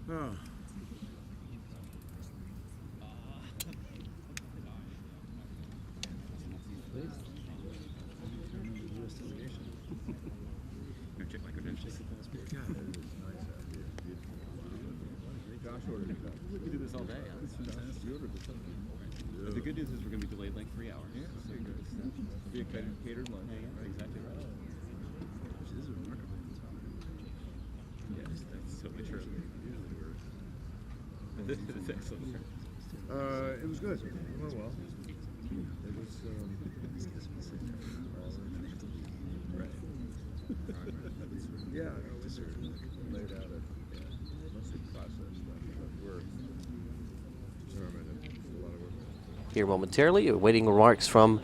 Oh. Check my credentials. We can do this all day. Huh? But the good news is we're going to be delayed like 3 hours. Yeah, so it'll be a catered lunch. Yeah, exactly right. Which is remarkable. Yes, that's totally true. That's excellent. It was good. It went well. It was, Right. yeah, it was laid out a mostly process stuff, but we're determined and a lot of work. Here momentarily, awaiting remarks from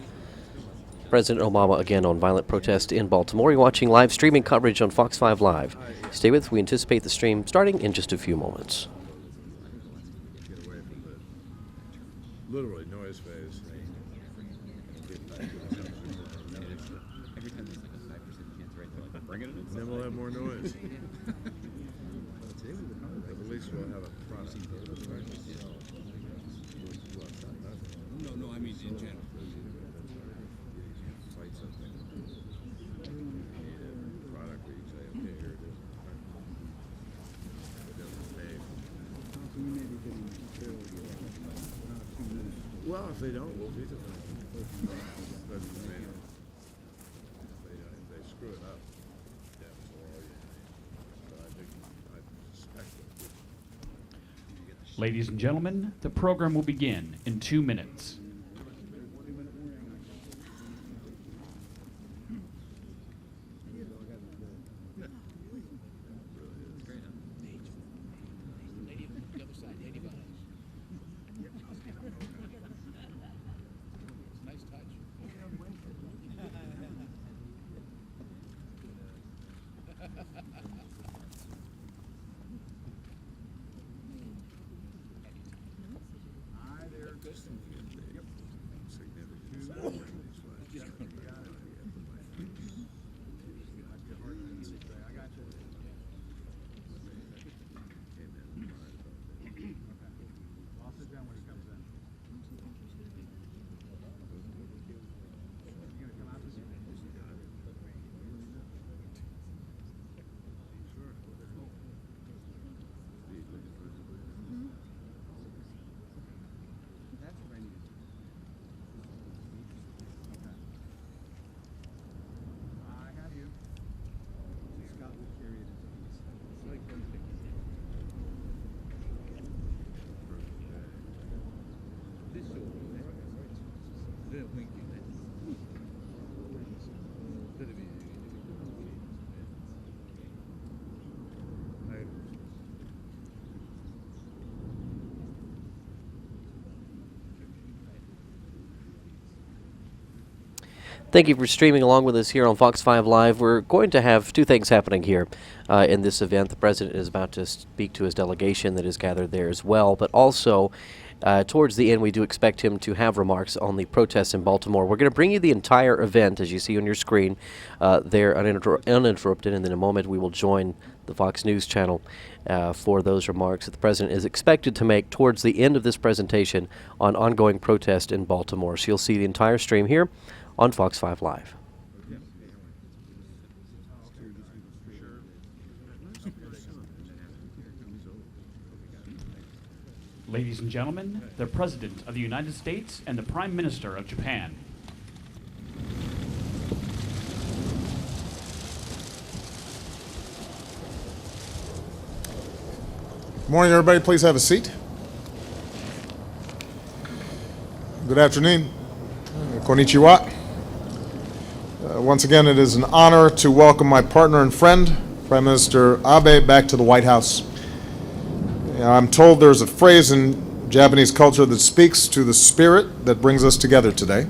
President Obama again on violent protest in Baltimore. You're watching live streaming coverage on Fox 5 Live. Stay with us. We anticipate the stream starting in just a few moments. Get away from the literally noise phase. Every time there's like a 5% chance, right? They're like, bring it in. Then we'll have more noise. But at least we'll have a product. No, I mean in general. Fight something. You need a product where you say, okay, here it is. It doesn't pay. Well, if they don't, we'll veto them. But, I mean, if they screw it up, that's all you need. But I suspect that. Ladies and gentlemen, the program will begin in 2 minutes. Thank you for streaming along with us here on Fox 5 Live. We're going to have two things happening here in this event. The President is about to speak to his delegation that is gathered there as well, but also towards the end we do expect him to have remarks on the protests in Baltimore. We're going to bring you the entire event, as you see on your screen, there uninterrupted, and in a moment we will join the Fox News channel for those remarks that the President is expected to make towards the end of this presentation on ongoing protest in Baltimore. So you'll see the entire stream here on Fox 5 Live. Ladies and gentlemen, the President of the United States and the Prime Minister of Japan. Good morning, everybody. Please have a seat. Good afternoon. Konnichiwa. Once again, it is an honor to welcome my partner and friend, Prime Minister Abe, back to the White House. I'm told there's a phrase in Japanese culture that speaks to the spirit that brings us together today.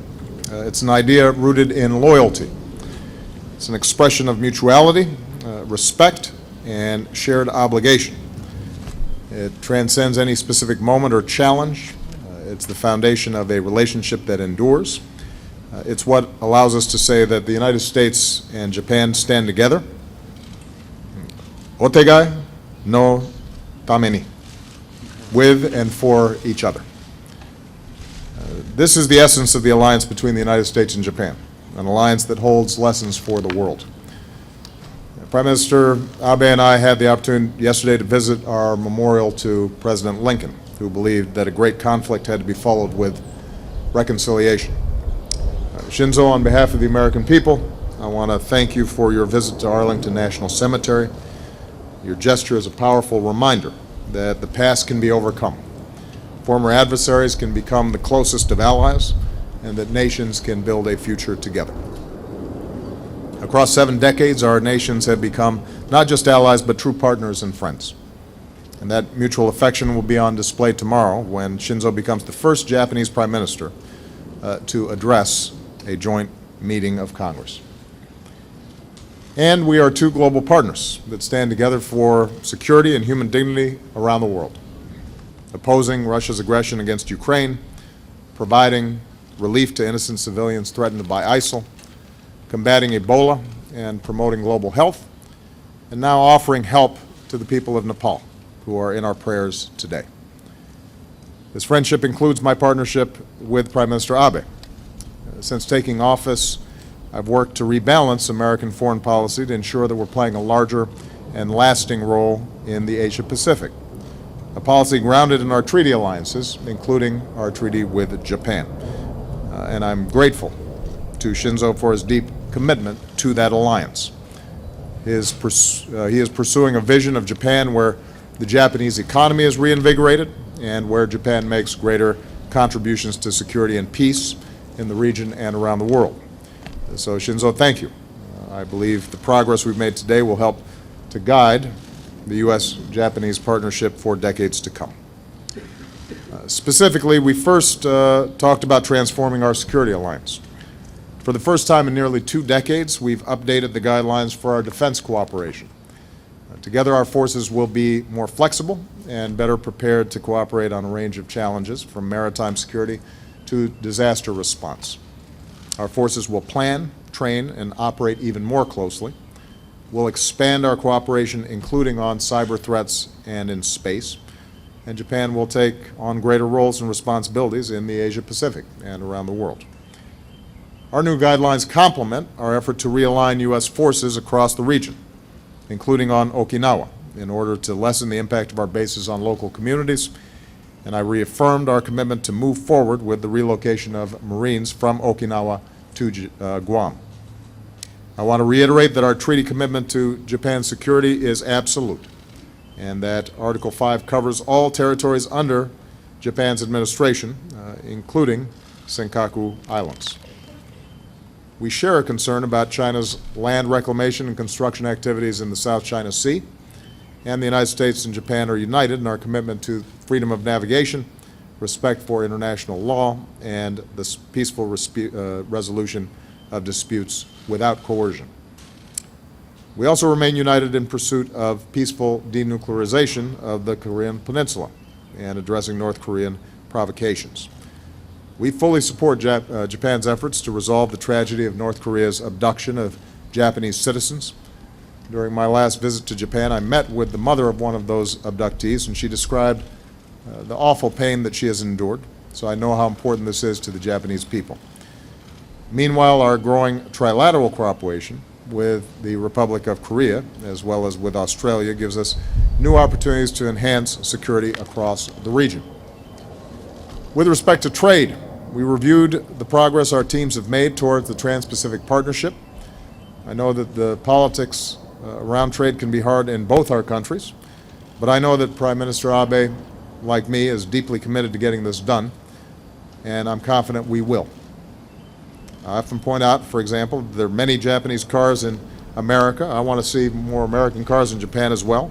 It's an idea rooted in loyalty. It's an expression of mutuality, respect, and shared obligation. It transcends any specific moment or challenge. It's the foundation of a relationship that endures. It's what allows us to say that the United States and Japan stand together. Otegai no tameni, with and for each other. This is the essence of the alliance between the United States and Japan, an alliance that holds lessons for the world. Prime Minister Abe and I had the opportunity yesterday to visit our memorial to President Lincoln, who believed that a great conflict had to be followed with reconciliation. Shinzo, on behalf of the American people, I want to thank you for your visit to Arlington National Cemetery. Your gesture is a powerful reminder that the past can be overcome. Former adversaries can become the closest of allies, and that nations can build a future together. Across 7 decades, our nations have become not just allies, but true partners and friends. And that mutual affection will be on display tomorrow when Shinzo becomes the first Japanese Prime Minister to address a joint meeting of Congress. And we are 2 global partners that stand together for security and human dignity around the world, opposing Russia's aggression against Ukraine, providing relief to innocent civilians threatened by ISIL, combating Ebola and promoting global health, and now offering help to the people of Nepal, who are in our prayers today. This friendship includes my partnership with Prime Minister Abe. Since taking office, I've worked to rebalance American foreign policy to ensure that we're playing a larger and lasting role in the Asia-Pacific, a policy grounded in our treaty alliances, including our treaty with Japan. And I'm grateful to Shinzo for his deep commitment to that alliance. He is pursuing a vision of Japan where the Japanese economy is reinvigorated and where Japan makes greater contributions to security and peace in the region and around the world. So Shinzo, thank you. I believe the progress we've made today will help to guide the U.S.-Japanese partnership for decades to come. Specifically, we first talked about transforming our security alliance. For the first time in nearly 2 decades, we've updated the guidelines for our defense cooperation. Together, our forces will be more flexible and better prepared to cooperate on a range of challenges, from maritime security to disaster response. Our forces will plan, train, and operate even more closely. We'll expand our cooperation, including on cyber threats and in space. And Japan will take on greater roles and responsibilities in the Asia-Pacific and around the world. Our new guidelines complement our effort to realign U.S. forces across the region, including on Okinawa, in order to lessen the impact of our bases on local communities. And I reaffirmed our commitment to move forward with the relocation of Marines from Okinawa to Guam. I want to reiterate that our treaty commitment to Japan's security is absolute, and that Article 5 covers all territories under Japan's administration, including Senkaku Islands. We share a concern about China's land reclamation and construction activities in the South China Sea, and the United States and Japan are united in our commitment to freedom of navigation, respect for international law, and the peaceful resolution of disputes without coercion. We also remain united in pursuit of peaceful denuclearization of the Korean Peninsula and addressing North Korean provocations. We fully support Japan's efforts to resolve the tragedy of North Korea's abduction of Japanese citizens. During my last visit to Japan, I met with the mother of one of those abductees, and she described the awful pain that she has endured, so I know how important this is to the Japanese people. Meanwhile, our growing trilateral cooperation with the Republic of Korea, as well as with Australia, gives us new opportunities to enhance security across the region. With respect to trade, we reviewed the progress our teams have made towards the Trans-Pacific Partnership. I know that the politics around trade can be hard in both our countries, but I know that Prime Minister Abe, like me, is deeply committed to getting this done, and I'm confident we will. I often point out, for example, there are many Japanese cars in America. I want to see more American cars in Japan as well.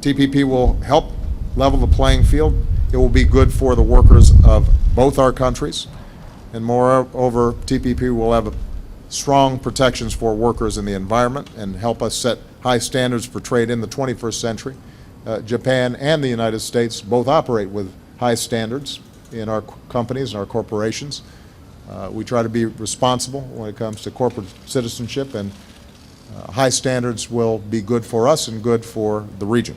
TPP will help level the playing field. It will be good for the workers of both our countries. And moreover, TPP will have strong protections for workers in the environment and help us set high standards for trade in the 21st century. Japan and the United States both operate with high standards in our companies and our corporations. We try to be responsible when it comes to corporate citizenship, and high standards will be good for us and good for the region.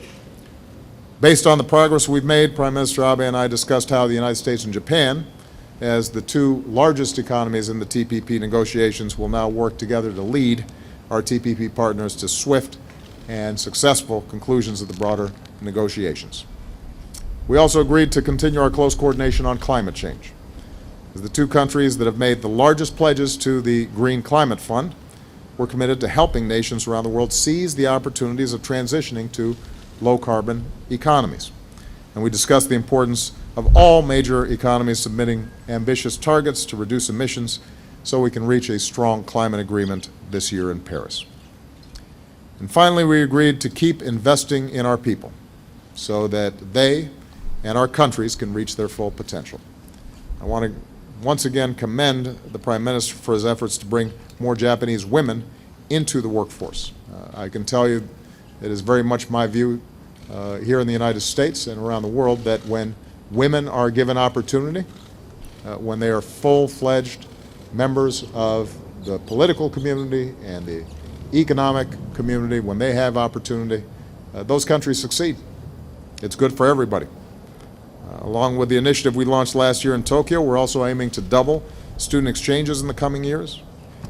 Based on the progress we've made, Prime Minister Abe and I discussed how the United States and Japan, as the two largest economies in the TPP negotiations, will now work together to lead our TPP partners to swift and successful conclusions of the broader negotiations. We also agreed to continue our close coordination on climate change. As the two countries that have made the largest pledges to the Green Climate Fund, we're committed to helping nations around the world seize the opportunities of transitioning to low-carbon economies. And we discussed the importance of all major economies submitting ambitious targets to reduce emissions so we can reach a strong climate agreement this year in Paris. And finally, we agreed to keep investing in our people so that they and our countries can reach their full potential. I want to once again commend the Prime Minister for his efforts to bring more Japanese women into the workforce. I can tell you it is very much my view here in the United States and around the world that when women are given opportunity, when they are full-fledged members of the political community and the economic community, when they have opportunity, those countries succeed. It's good for everybody. Along with the initiative we launched last year in Tokyo, we're also aiming to double student exchanges in the coming years.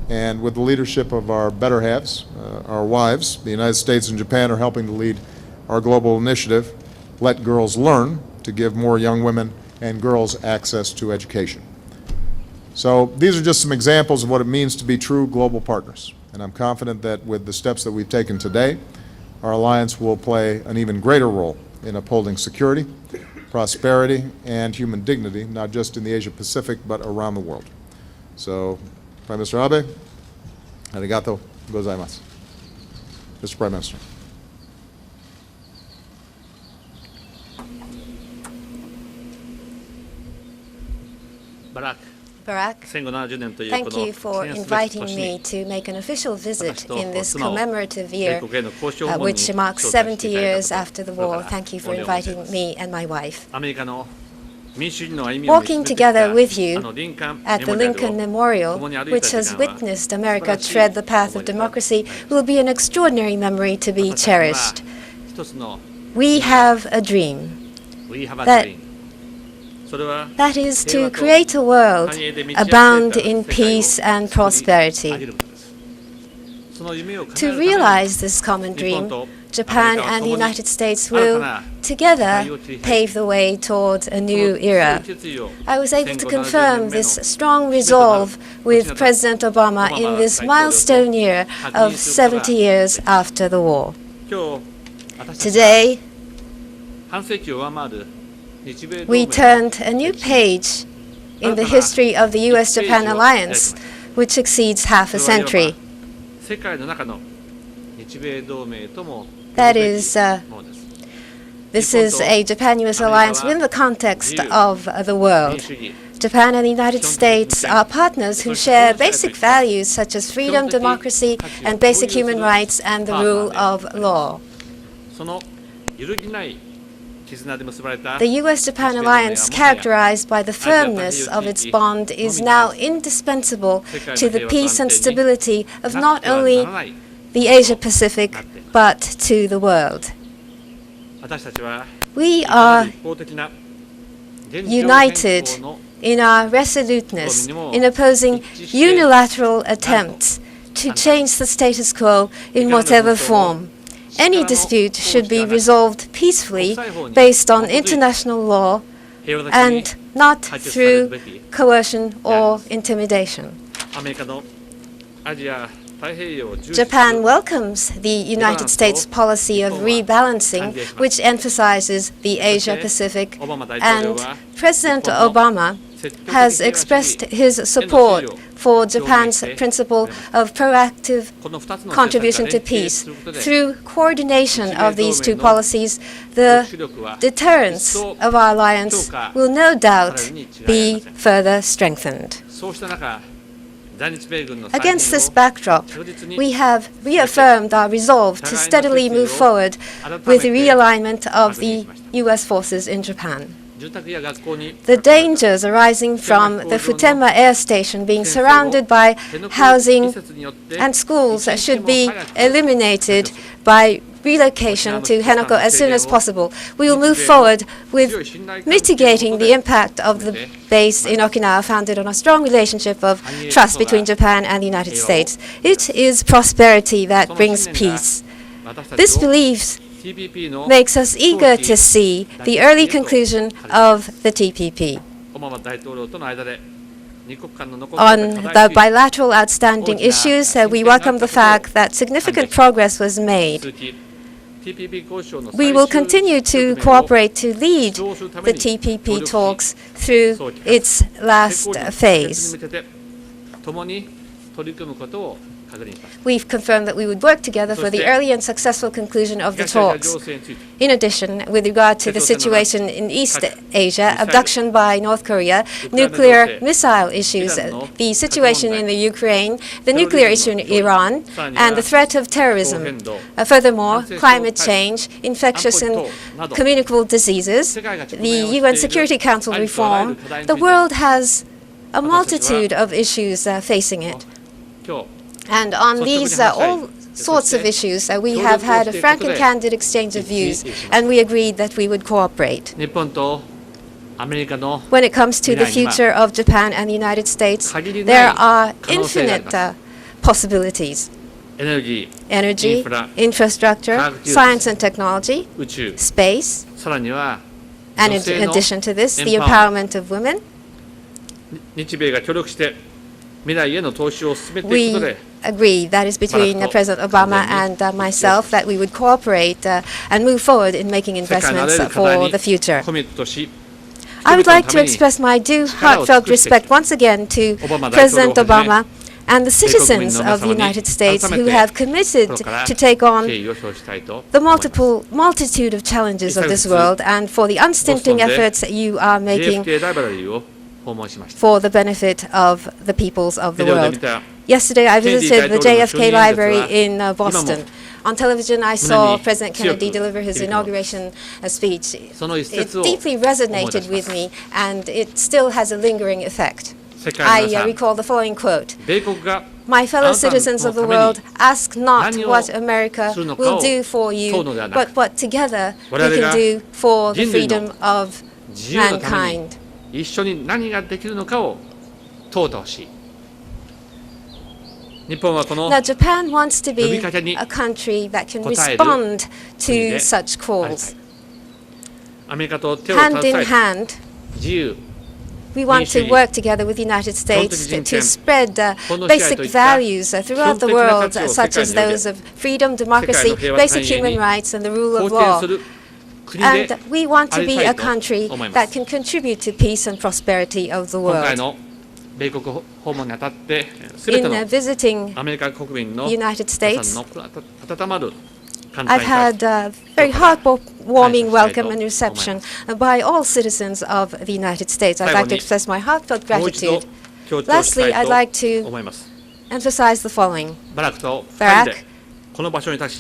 And with the leadership of our better halves, our wives, the United States and Japan are helping to lead our global initiative, Let Girls Learn, to give more young women and girls access to education. So these are just some examples of what it means to be true global partners. And I'm confident that with the steps that we've taken today, our alliance will play an even greater role in upholding security, prosperity, and human dignity, not just in the Asia-Pacific, but around the world. So, Prime Minister Abe, arigato gozaimasu. Mr. Prime Minister. Barack, thank you for inviting me to make an official visit in this commemorative year, which marks 70 years after the war. Thank you for inviting me and my wife. Walking together with you at the Lincoln Memorial, which has witnessed America tread the path of democracy, will be an extraordinary memory to be cherished. We have a dream. That is to create a world abound in peace and prosperity. To realize this common dream, Japan and the United States will together pave the way toward a new era. I was able to confirm this strong resolve with President Obama in this milestone year of 70 years after the war. Today, we turned a new page in the history of the U.S.-Japan alliance, which exceeds half a century. That is, this is a Japan-U.S. alliance within the context of the world. Japan and the United States are partners who share basic values such as freedom, democracy, and basic human rights and the rule of law. The U.S.-Japan alliance, characterized by the firmness of its bond, is now indispensable to the peace and stability of not only the Asia-Pacific, but to the world. We are united in our resoluteness in opposing unilateral attempts to change the status quo in whatever form. Any dispute should be resolved peacefully based on international law and not through coercion or intimidation. Japan welcomes the United States policy of rebalancing, which emphasizes the Asia-Pacific, and President Obama has expressed his support for Japan's principle of proactive contribution to peace. Through coordination of these two policies, the deterrence of our alliance will no doubt be further strengthened. Against this backdrop, we have reaffirmed our resolve to steadily move forward with the realignment of the U.S. forces in Japan. The dangers arising from the Futenma Air Station being surrounded by housing and schools should be eliminated by relocation to Henoko as soon as possible. We will move forward with mitigating the impact of the base in Okinawa, founded on a strong relationship of trust between Japan and the United States. It is prosperity that brings peace. This belief makes us eager to see the early conclusion of the TPP. On the bilateral outstanding issues, we welcome the fact that significant progress was made. We will continue to cooperate to lead the TPP talks through its last phase. We've confirmed that we would work together for the early and successful conclusion of the talks. In addition, with regard to the situation in East Asia, abduction by North Korea, nuclear missile issues, the situation in the Ukraine, the nuclear issue in Iran, and the threat of terrorism. Furthermore, climate change, infectious and communicable diseases, the UN Security Council reform, the world has a multitude of issues facing it. And on these all sorts of issues, we have had a frank and candid exchange of views, and we agreed that we would cooperate. When it comes to the future of Japan and the United States, there are infinite possibilities. Energy, infrastructure, science and technology, space, and in addition to this, the empowerment of women. We agree, that is between President Obama and myself, that we would cooperate and move forward in making investments for the future. I would like to express my due heartfelt respect once again to President Obama and the citizens of the United States who have committed to take on the multitude of challenges of this world, and for the unstinting efforts that you are making for the benefit of the peoples of the world. Yesterday, I visited the JFK Library in Boston. On television, I saw President Kennedy deliver his inauguration speech. It deeply resonated with me, and it still has a lingering effect. I recall the following quote: "My fellow citizens of the world, ask not what America will do for you, but what together we can do for the freedom of mankind." Now, Japan wants to be a country that can respond to such calls. Hand in hand, we want to work together with the United States to spread basic values throughout the world, such as those of freedom, democracy, basic human rights, and the rule of law. And we want to be a country that can contribute to peace and prosperity of the world. In visiting the United States, I've had a very heartwarming welcome and reception by all citizens of the United States. I'd like to express my heartfelt gratitude. Lastly, I'd like to emphasize the following. Barack,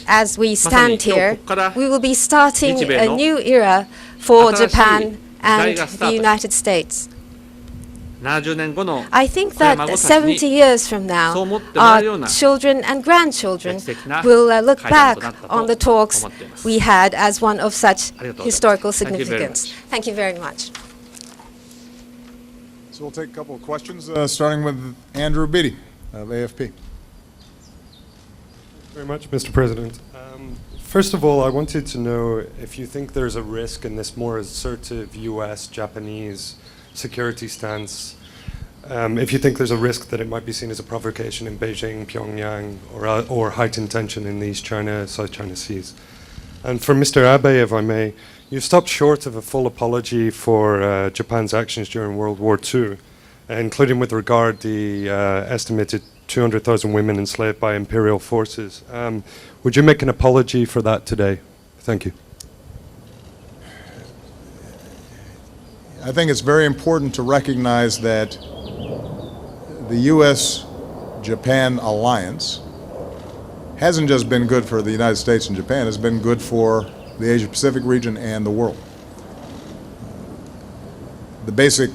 as we stand here, we will be starting a new era for Japan and the United States. I think that 70 years from now, our children and grandchildren will look back on the talks we had as one of such historical significance. Thank you very much. So we'll take a couple of questions, starting with Andrew Beatty of AFP. Very much, Mr. President. First of all, I wanted to know if you think there's a risk in this more assertive US-Japanese security stance, if you think there's a risk that it might be seen as a provocation in Beijing, Pyongyang, or heightened tension in the East China, South China Seas. And for Mr. Abe, if I may, you stopped short of a full apology for Japan's actions during World War II, including with regard the estimated 200,000 women enslaved by imperial forces. Would you make an apology for that today? Thank you. I think it's very important to recognize that the U.S.-Japan alliance hasn't just been good for the United States and Japan, it's been good for the Asia-Pacific region and the world. the basic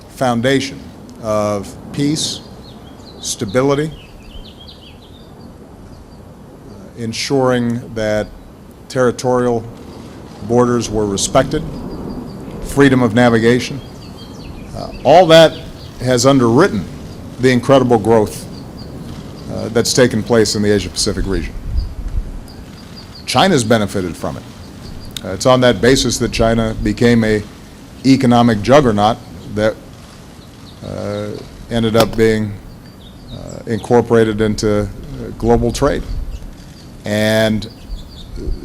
foundation of peace, stability, ensuring that territorial borders were respected, freedom of navigation. All that has underwritten the incredible growth that's taken place in the Asia-Pacific region. China's benefited from it. It's on that basis that China became an economic juggernaut that ended up being incorporated into global trade. And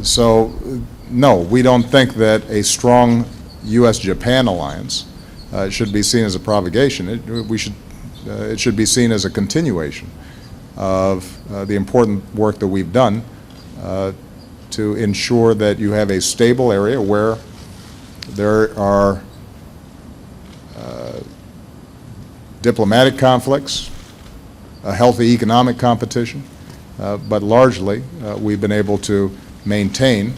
so, no, we don't think that a strong U.S.-Japan alliance should be seen as a provocation. It should be seen as a continuation of the important work that we've done to ensure that you have a stable area where there are diplomatic conflicts, a healthy economic competition, but largely we've been able to maintain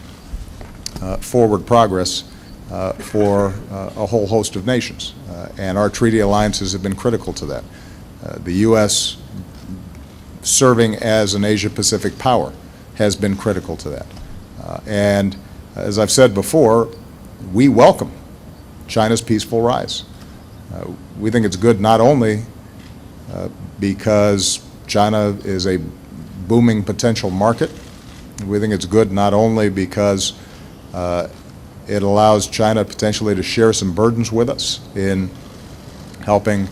forward progress for a whole host of nations. And our treaty alliances have been critical to that. The U.S. serving as an Asia-Pacific power has been critical to that. And as I've said before, we welcome China's peaceful rise. We think it's good not only because China is a booming potential market. We think it's good not only because it allows China potentially to share some burdens with us in helping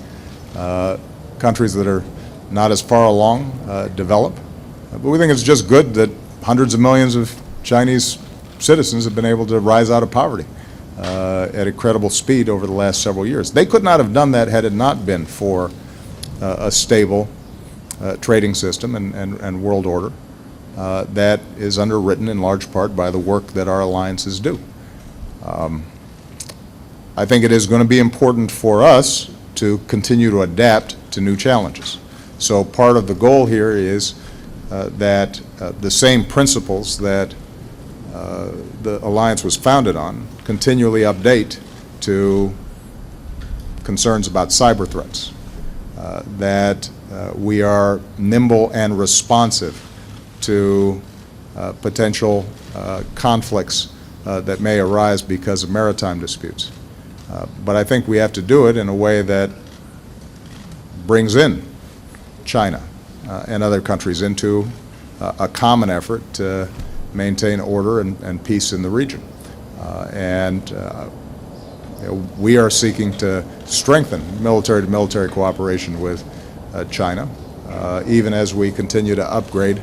countries that are not as far along develop, but we think it's just good that hundreds of millions of Chinese citizens have been able to rise out of poverty at a credible speed over the last several years. They could not have done that had it not been for a stable trading system and world order that is underwritten in large part by the work that our alliances do. I think it is going to be important for us to continue to adapt to new challenges. So part of the goal here is that the same principles that the alliance was founded on continually update to concerns about cyber threats, that we are nimble and responsive to potential conflicts that may arise because of maritime disputes. But I think we have to do it in a way that brings in China and other countries into a common effort to maintain order and peace in the region. We are seeking to strengthen military-to-military cooperation with China, even as we continue to upgrade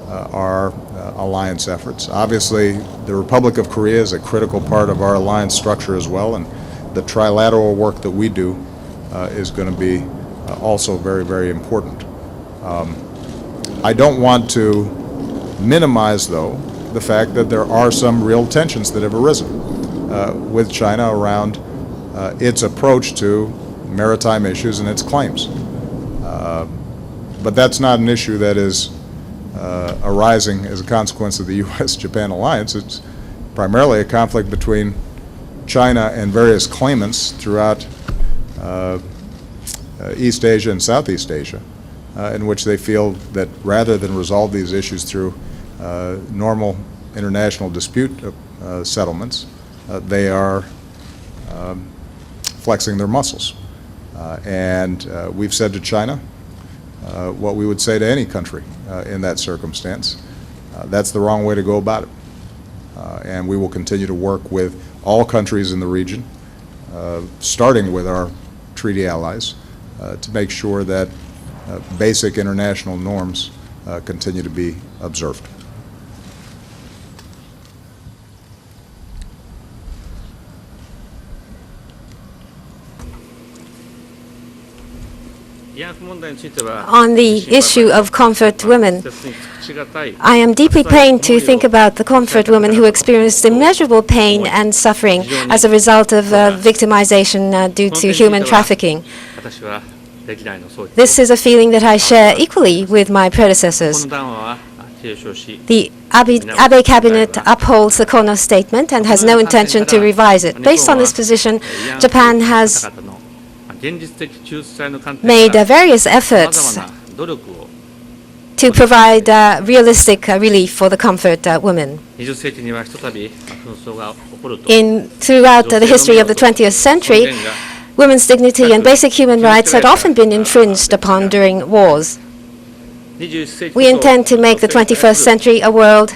our alliance efforts. Obviously, the Republic of Korea is a critical part of our alliance structure as well, and the trilateral work that we do is going to be also very, very important. I don't want to minimize, though, the fact that there are some real tensions that have arisen with China around its approach to maritime issues and its claims. But that's not an issue that is arising as a consequence of the U.S.-Japan alliance. It's primarily a conflict between China and various claimants throughout East Asia and Southeast Asia, in which they feel that rather than resolve these issues through normal international dispute settlements, they are flexing their muscles. And we've said to China what we would say to any country in that circumstance. That's the wrong way to go about it. And we will continue to work with all countries in the region, starting with our treaty allies, to make sure that basic international norms continue to be observed. On the issue of comfort women, I am deeply pained to think about the comfort women who experienced immeasurable pain and suffering as a result of victimization due to human trafficking. This is a feeling that I share equally with my predecessors. The Abe cabinet upholds the Kono statement and has no intention to revise it. Based on this position, Japan has made various efforts to provide realistic relief for the comfort women. Throughout the history of the 20th century, women's dignity and basic human rights had often been infringed upon during wars. We intend to make the 21st century a world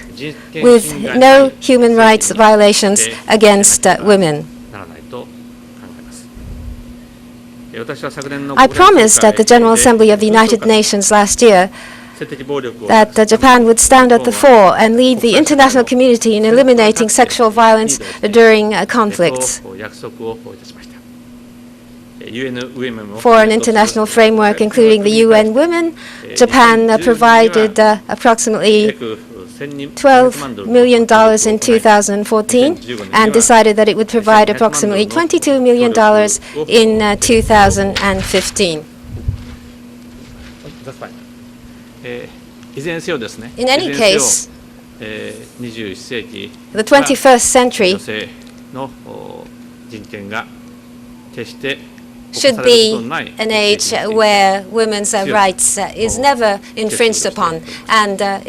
with no human rights violations against women. I promised at the General Assembly of the United Nations last year that Japan would stand at the fore and lead the international community in eliminating sexual violence during conflicts. For an international framework, including the UN Women, Japan provided approximately $12 million in 2014 and decided that it would provide approximately $22 million in 2015. In any case, the 21st century should be an age where women's rights is never infringed upon, and that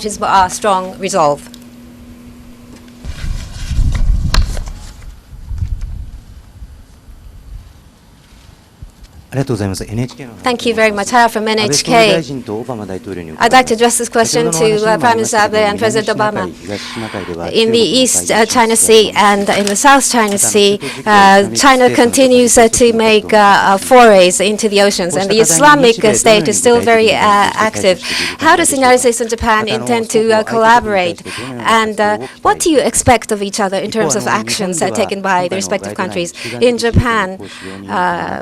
is our strong resolve. Thank you very much. Hara from NHK. I'd like to address this question to Prime Minister Abe and President Obama. In the East China Sea and in the South China Sea, China continues to make forays into the oceans, and the Islamic State is still very active. How does the United States and Japan intend to collaborate? And what do you expect of each other in terms of actions taken by the respective countries? In Japan,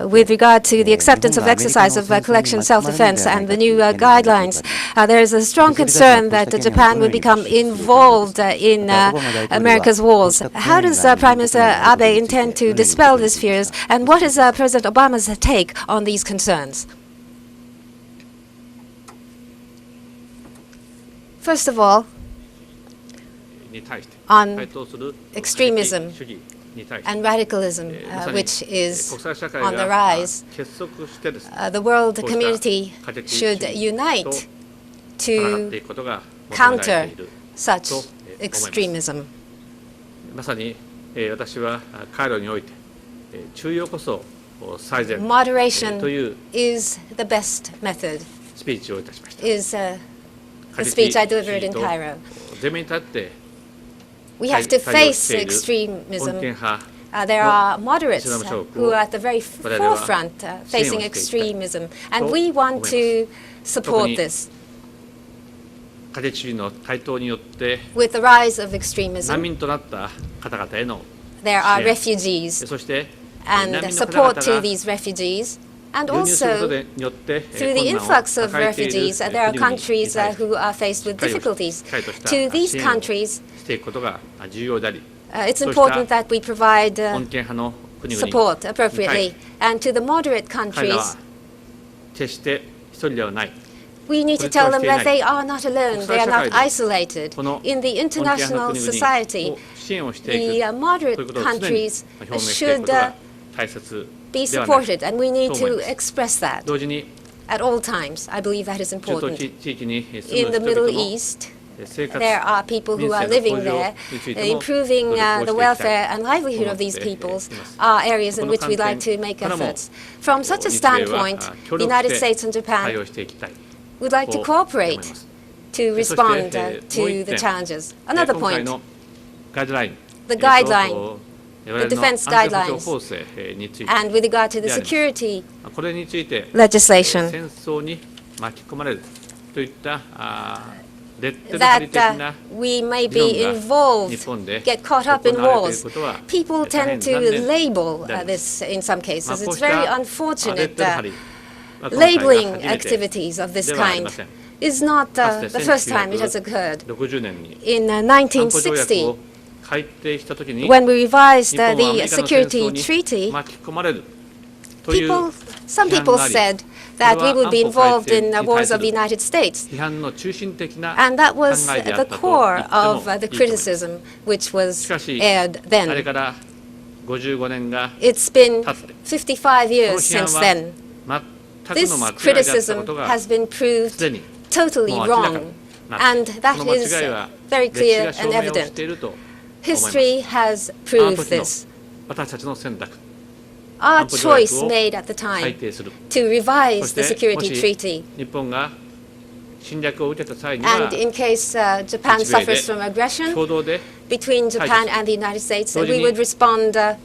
with regard to the acceptance of exercise of collection self-defense and the new guidelines, there is a strong concern that Japan will become involved in America's wars. How does Prime Minister Abe intend to dispel these fears, and what is President Obama's take on these concerns? First of all, on extremism and radicalism, which is on the rise, the world community should unite to counter such extremism. Moderation is the best method, is the speech I delivered in Cairo. We have to face extremism. There are moderates who are at the very forefront facing extremism, and we want to support this. With the rise of extremism, there are refugees, and support to these refugees, and also through the influx of refugees, there are countries who are faced with difficulties. To these countries, it's important that we provide support appropriately. And to the moderate countries, we need to tell them that they are not alone, they are not isolated. In the international society, the moderate countries should be supported, and we need to express that at all times. I believe that is important. In the Middle East, there are people who are living there. Improving the welfare and livelihood of these peoples are areas in which we'd like to make efforts. From such a standpoint, the United States and Japan would like to cooperate to respond to the challenges. Another point, the guideline, the defense guidelines, and with regard to the security legislation, that we may be involved, get caught up in wars. People tend to label this in some cases. It's very unfortunate. Labeling activities of this kind is not the first time it has occurred. In 1960, when we revised the security treaty, some people said that we would be involved in wars of the United States. 批判の中心的な And that 考 was えであっ the たと core 言っても of いい the と思います。 criticism which was しかし、 aired あれ then. から55年が It's been 経って、 55この years 批判 since は then. 全く This の間違いであった criticism ことが has been す proved でに totally もう明らかに wrong, なって and こ that の間 is 違いは very 歴史 clear が証 and 明をし evident. ていると思います。 History has あの proved 時の this. 私たちの選択、 Our 安保条約 choice を made at the 改 time 定する。 to そ revise し the て、も security し treaty, 日本が侵略を受けた際には and in case Japan 日米で suffers from aggression 共同で between Japan 対峙する。 and the United States, 同時に we would respond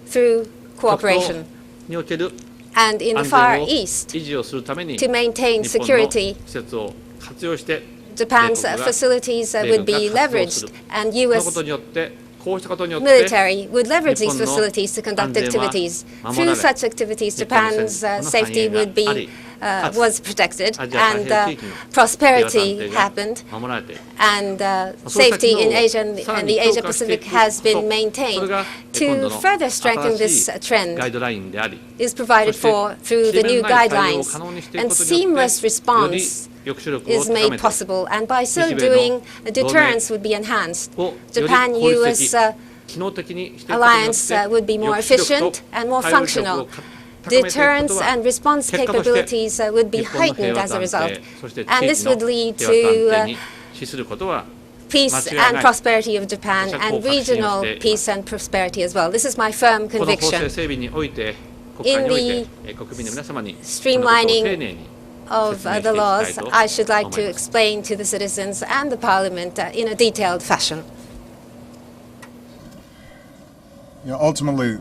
through 極東 cooperation. における And in the 安 Far 全を East, 維持をするために to 日 maintain 本の施 security, 設を活用して Japan's 米国が facilities 米 would 軍が be 活動する。 leveraged, and そのこ U.S. とによってこうしたことによって military would leverage these 日本の facilities to conduct 安全は activities. 守られ Through such activities, 日本の Japan's 戦後の safety 繁栄が would be あり、かつ was protected, アジア太 and 平洋地域の prosperity 平和安定 happened, が守られて and そうした機 safety 能 in を Asia and さら and に the 強 Asia 化してい Pacific く has こと、 been maintained. それが今 To 度の further strengthen 新 this しい trend ガイドラインであり、 is provided そして for through the 切れ new 目のない対応を guidelines, 可能にしていく and ことによって seamless より response 抑止力を is 高 made めて possible, and by so 日米の doing, the 同盟 deterrence would be enhanced. をより Japan 効率 US 的、機能的にしていくことによって alliance would be more 抑止力 efficient と and more 対応力を functional. 高めていくこと Deterrence は and response 結果として capabilities would be 日本の heightened 平和 as a と result, 安定、そして地 and 域 this の would lead 平和と to 安定に資することは peace 間違いない。 and prosperity of Japan 私はこう and 確信をしてい regional ます。 peace and prosperity as well. This is my firm この法制 conviction 整備において、国会において、国民の皆様にこのことを streamlining 丁寧に of 説明してい the きた laws. いと I should like 思 to います。 explain to the citizens and the parliament in a detailed fashion. Ultimately,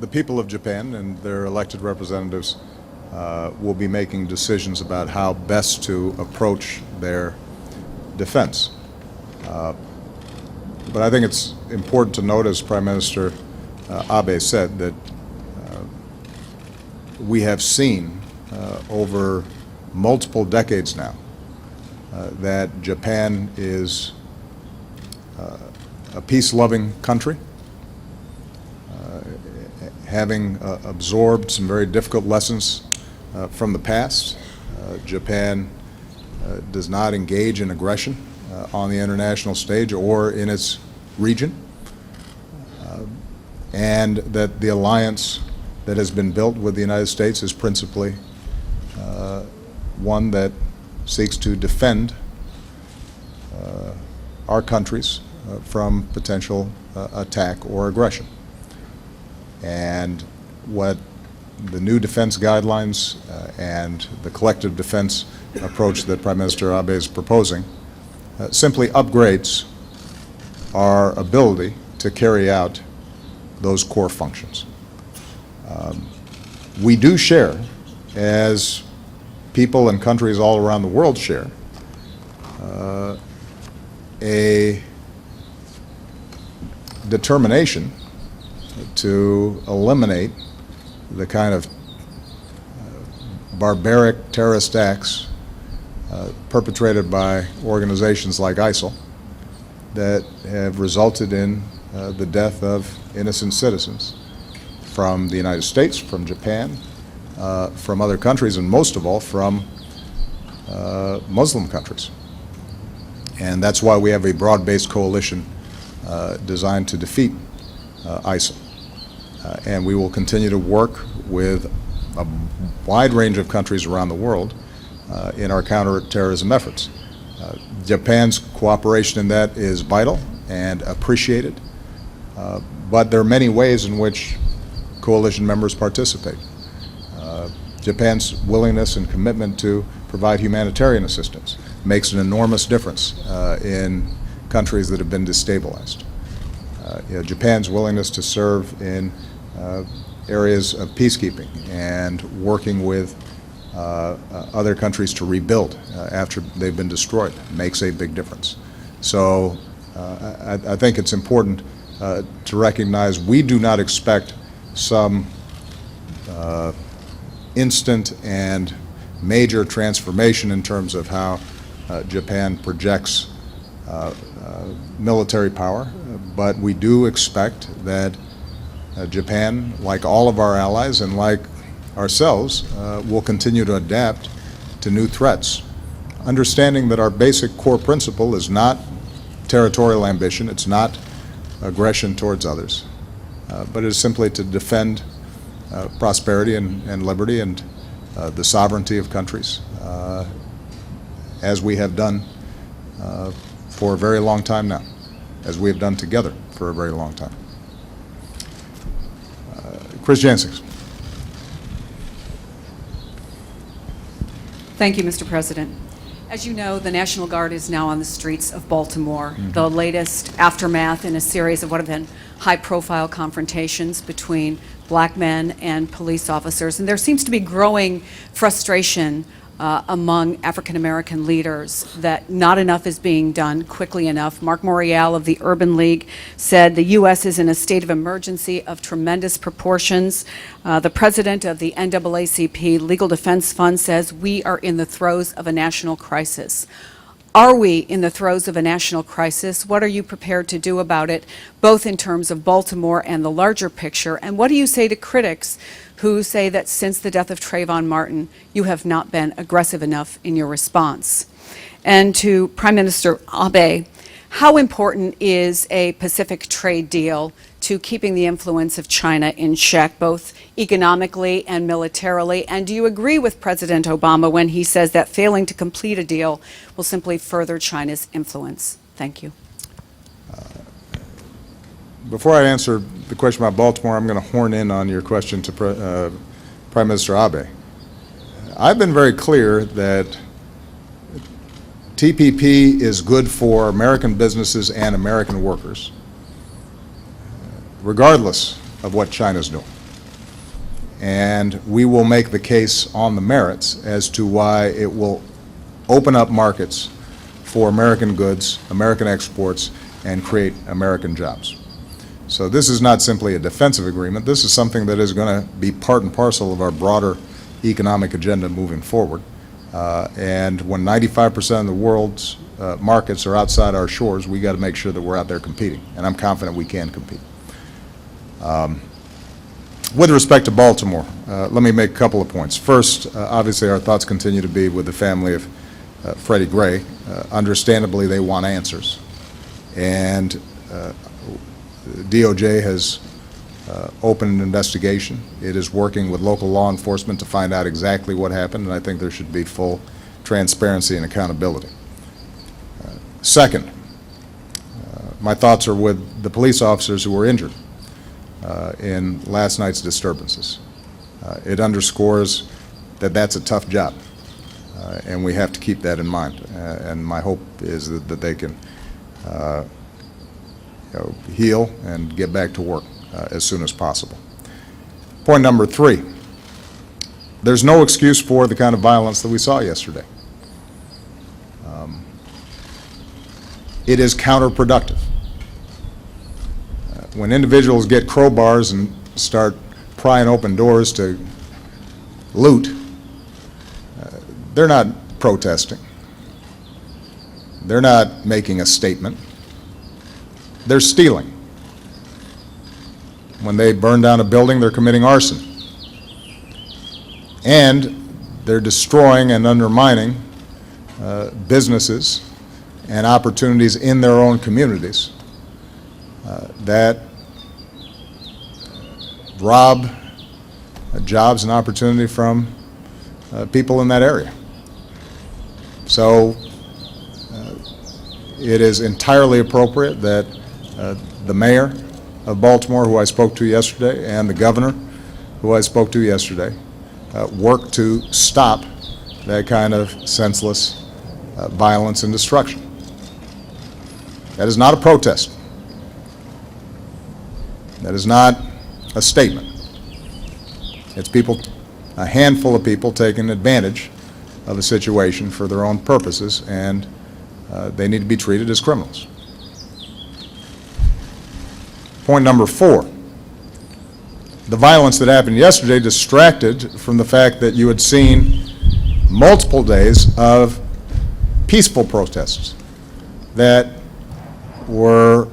the people of Japan and their elected representatives will be making decisions about how best to approach their defense. But I think it's important to note, as Prime Minister Abe said, that we have seen over multiple decades now that Japan is a peace-loving country, having absorbed some very difficult lessons from the past. Japan does not engage in aggression on the international stage or in its region, and that the alliance that has been built with the United States is principally one that seeks to defend our countries from potential attack or aggression. And what the new defense guidelines and the collective defense approach that Prime Minister Abe is proposing simply upgrades our ability to carry out those core functions. We do share, as people and countries all around the world share, a determination to eliminate the kind of barbaric terrorist acts perpetrated by organizations like ISIL that have resulted in the death of innocent citizens from the United States, from Japan, from other countries, and most of all from Muslim countries. And that's why we have a broad-based coalition designed to defeat ISIL. And we will continue to work with a wide range of countries around the world in our counterterrorism efforts. Japan's cooperation in that is vital and appreciated, but there are many ways in which coalition members participate. Japan's willingness and commitment to provide humanitarian assistance makes an enormous difference in countries that have been destabilized. Japan's willingness to serve in areas of peacekeeping and working with other countries to rebuild after they've been destroyed makes a big difference. So I think it's important to recognize we do not expect some instant and major transformation in terms of how Japan projects military power, but we do expect that Japan, like all of our allies and like ourselves will continue to adapt to new threats, understanding that our basic core principle is not territorial ambition, it's not aggression towards others, but it is simply to defend prosperity and liberty and the sovereignty of countries, as we have done for a very long time now, as we have done together for a very long time. Chris Jansings. Thank you, Mr. President. As you know, the National Guard is now on the streets of Baltimore, the latest aftermath in a series of what have been high-profile confrontations between black men and police officers. And there seems to be growing frustration among African-American leaders that not enough is being done quickly enough. Mark Morial of the Urban League said the U.S. is in a state of emergency of tremendous proportions. The president of the NAACP Legal Defense Fund says we are in the throes of a national crisis. Are we in the throes of a national crisis? What are you prepared to do about it, both in terms of Baltimore and the larger picture? And what do you say to critics who say that since the death of Trayvon Martin, you have not been aggressive enough in your response? And to Prime Minister Abe, how important is a Pacific trade deal to keeping the influence of China in check, both economically and militarily? And do you agree with President Obama when he says that failing to complete a deal will simply further China's influence? Thank you. Before I answer the question about Baltimore, I'm going to horn in on your question to Prime Minister Abe. I've been very clear that TPP is good for American businesses and American workers, regardless of what China's doing. And we will make the case on the merits as to why it will open up markets for American goods, American exports, and create American jobs. So this is not simply a defensive agreement. This is something that is going to be part and parcel of our broader economic agenda moving forward. And when 95% of the world's markets are outside our shores, we got to make sure that we're out there competing. And I'm confident we can compete. With respect to Baltimore, let me make a couple of points. First, obviously our thoughts continue to be with the family of Freddie Gray. Understandably, they want answers. And DOJ has opened an investigation. It is working with local law enforcement to find out exactly what happened, and I think there should be full transparency and accountability. Second, my thoughts are with the police officers who were injured in last night's disturbances. It underscores that that's a tough job, and we have to keep that in mind. And my hope is that they can heal and get back to work as soon as possible. Point number 3, there's no excuse for the kind of violence that we saw yesterday. It is counterproductive. When individuals get crowbars and start prying open doors to loot, they're not protesting. They're not making a statement. They're stealing. When they burn down a building, they're committing arson. And they're destroying and undermining businesses and opportunities in their own communities that rob jobs and opportunity from people in that area. So it is entirely appropriate that the mayor of Baltimore, who I spoke to yesterday, and the governor, who I spoke to yesterday, work to stop that kind of senseless violence and destruction. That is not a protest. That is not a statement. It's people, a handful of people taking advantage of a situation for their own purposes, and they need to be treated as criminals. Point number 4, the violence that happened yesterday distracted from the fact that you had seen multiple days of peaceful protests that were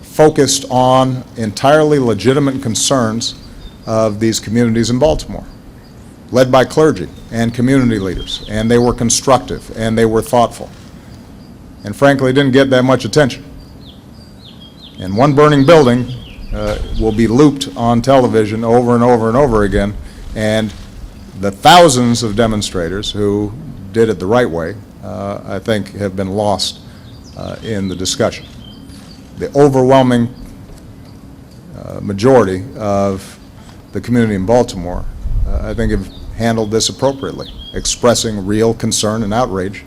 focused on entirely legitimate concerns of these communities in Baltimore. led by clergy and community leaders, and they were constructive and they were thoughtful, and frankly didn't get that much attention. And one burning building will be looped on television over and over and over again, and the thousands of demonstrators who did it the right way, I think, have been lost in the discussion. The overwhelming majority of the community in Baltimore, I think, have handled this appropriately, expressing real concern and outrage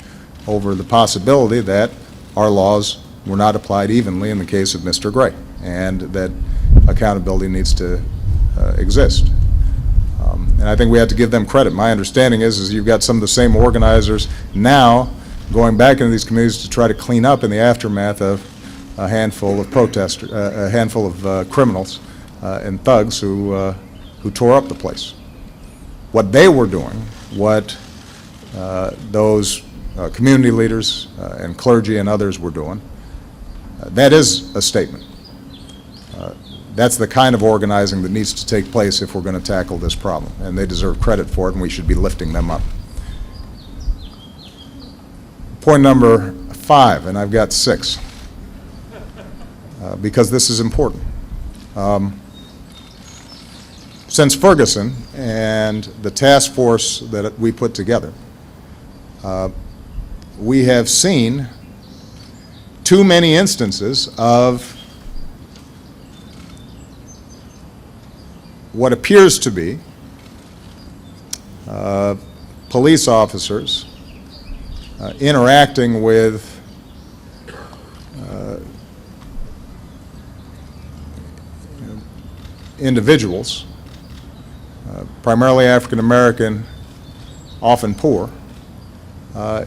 over the possibility that our laws were not applied evenly in the case of Mr. Gray, and that accountability needs to exist. And I think we have to give them credit. My understanding is you've got some of the same organizers now going back into these communities to try to clean up in the aftermath of a handful of protesters, a handful of criminals and thugs who tore up the place. What they were doing, what those community leaders and clergy and others were doing, that is a statement. That's the kind of organizing that needs to take place if we're going to tackle this problem, and they deserve credit for it, and we should be lifting them up. Point number 5, and I've got 6, because this is important. Since Ferguson and the task force that we put together, we have seen too many instances of what appears to be police officers interacting with individuals, primarily African American, often poor,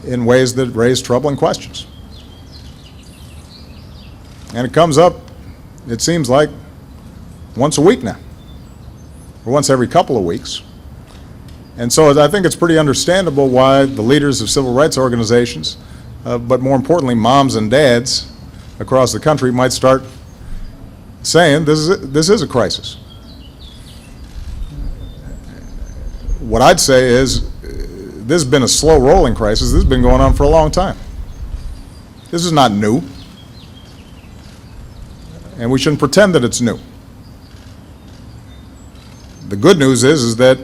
in ways that raise troubling questions. And it comes up, it seems like, once a week now, or once every couple of weeks. And so I think it's pretty understandable why the leaders of civil rights organizations, but more importantly moms and dads across the country, might start saying this is a crisis. What I'd say is this has been a slow rolling crisis. This has been going on for a long time. This is not new, and we shouldn't pretend that it's new. The good news is that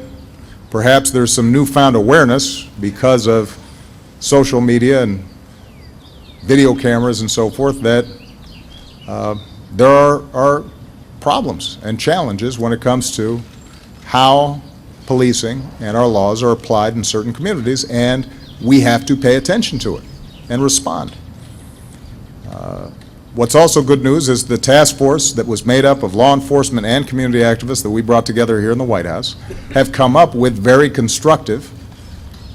perhaps there's some newfound awareness because of social media and video cameras and so forth that there are problems and challenges when it comes to how policing and our laws are applied in certain communities, and we have to pay attention to it and respond. What's also good news is the task force that was made up of law enforcement and community activists that we brought together here in the White House have come up with very constructive,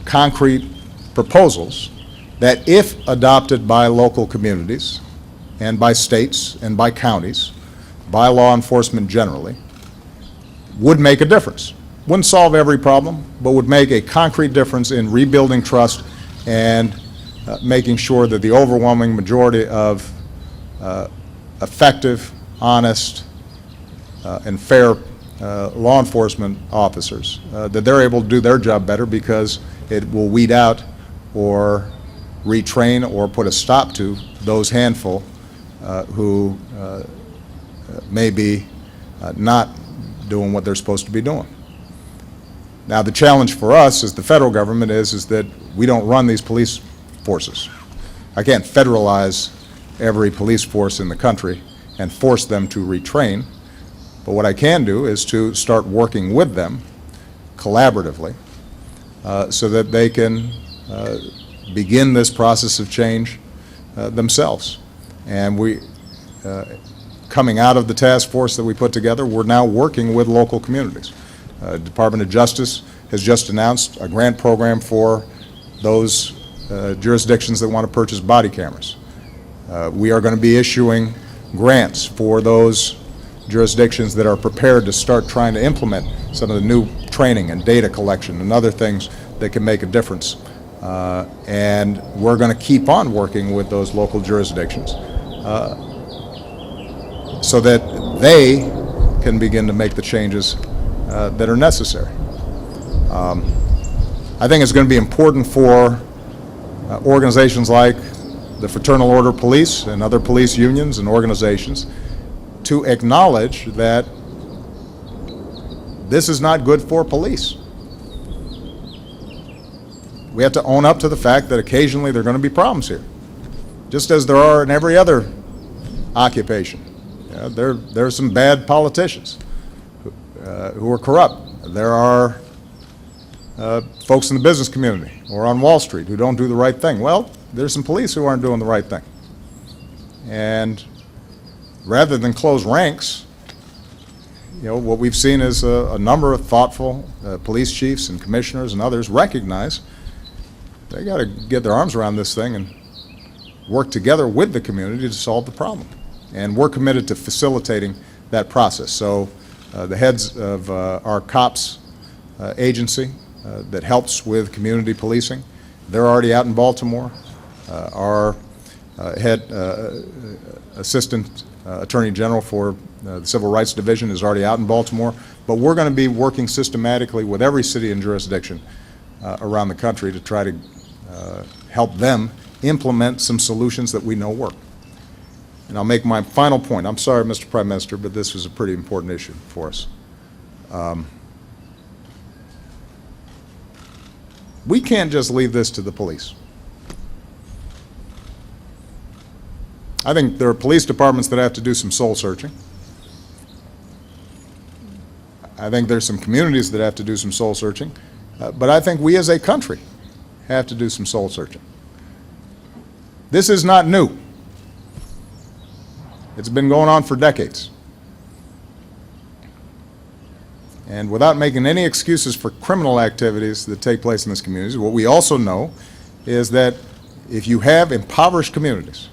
concrete proposals that, if adopted by local communities and by states and by counties, by law enforcement generally, would make a difference. Wouldn't solve every problem, but would make a concrete difference in rebuilding trust and making sure that the overwhelming majority of effective, honest, and fair law enforcement officers, that they're able to do their job better because it will weed out or retrain or put a stop to those handful who may be not doing what they're supposed to be doing. Now, the challenge for us as the federal government is that we don't run these police forces. I can't federalize every police force in the country and force them to retrain, but what I can do is to start working with them collaboratively so that they can begin this process of change themselves. And we, coming out of the task force that we put together, we're now working with local communities. Department of Justice has just announced a grant program for those jurisdictions that want to purchase body cameras. We are going to be issuing grants for those jurisdictions that are prepared to start trying to implement some of the new training and data collection and other things that can make a difference. And we're going to keep on working with those local jurisdictions so that they can begin to make the changes that are necessary. I think it's going to be important for organizations like the Fraternal Order Police and other police unions and organizations to acknowledge that this is not good for police. We have to own up to the fact that occasionally there are going to be problems here, just as there are in every other occupation. There are some bad politicians who are corrupt. There are folks in the business community or on Wall Street who don't do the right thing. Well, there's some police who aren't doing the right thing. And rather than close ranks, what we've seen is a number of thoughtful police chiefs and commissioners and others recognize they got to get their arms around this thing and work together with the community to solve the problem. And we're committed to facilitating that process. So the heads of our COPS agency that helps with community policing, they're already out in Baltimore. Our head assistant attorney general for the Civil Rights Division is already out in Baltimore. But we're going to be working systematically with every city and jurisdiction around the country to try to help them implement some solutions that we know work. And I'll make my final point. I'm sorry, Mr. Prime Minister, but this is a pretty important issue for us. We can't just leave this to the police. I think there are police departments that have to do some soul searching. I think there's some communities that have to do some soul searching. But I think we as a country have to do some soul searching. This is not new. It's been going on for decades. And without making any excuses for criminal activities that take place in these communities, what we also know is that if you have impoverished communities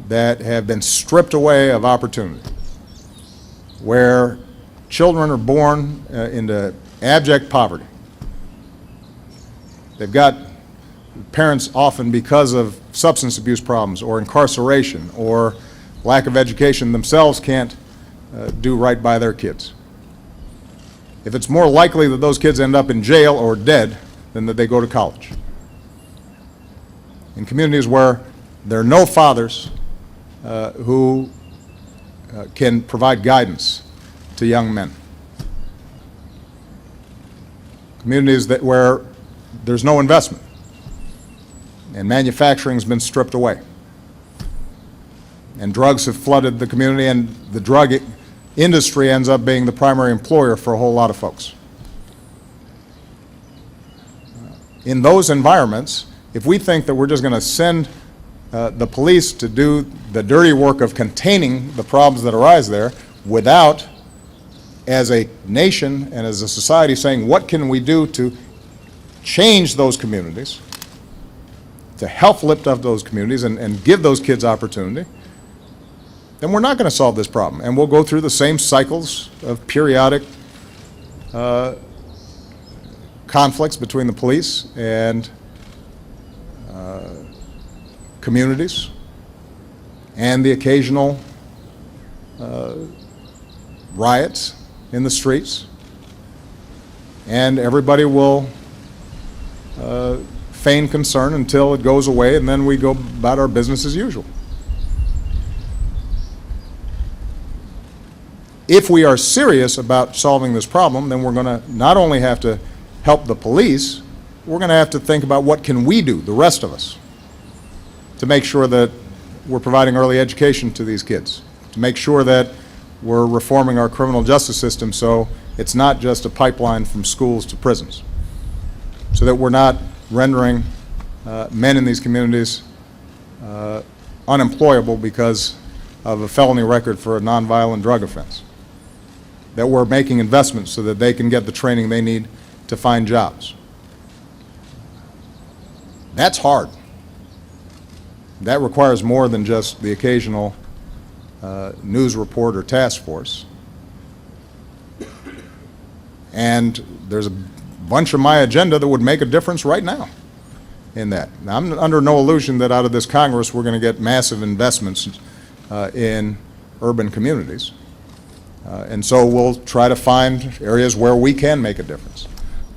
that have been stripped away of opportunity, where children are born into abject poverty, they've got parents often because of substance abuse problems or incarceration or lack of education themselves can't do right by their kids. If it's more likely that those kids end up in jail or dead than that they go to college. In communities where there are no fathers who can provide guidance to young men. Communities where there's no investment and manufacturing's been stripped away. And drugs have flooded the community, and the drug industry ends up being the primary employer for a whole lot of folks. In those environments, if we think that we're just going to send the police to do the dirty work of containing the problems that arise there without, as a nation and as a society, saying what can we do to change those communities, to help lift up those communities and give those kids opportunity, then we're not going to solve this problem. And we'll go through the same cycles of periodic conflicts between the police and communities and the occasional riots in the streets. And everybody will feign concern until it goes away, and then we go about our business as usual. If we are serious about solving this problem, then we're going to not only have to help the police, we're going to have to think about what can we do, the rest of us, to make sure that we're providing early education to these kids, to make sure that we're reforming our criminal justice system so it's not just a pipeline from schools to prisons, so that we're not rendering men in these communities unemployable because of a felony record for a nonviolent drug offense, that we're making investments so that they can get the training they need to find jobs. That's hard. That requires more than just the occasional news report or task force. And there's a bunch of my agenda that would make a difference right now in that. Now, I'm under no illusion that out of this Congress we're going to get massive investments in urban communities. And so we'll try to find areas where we can make a difference.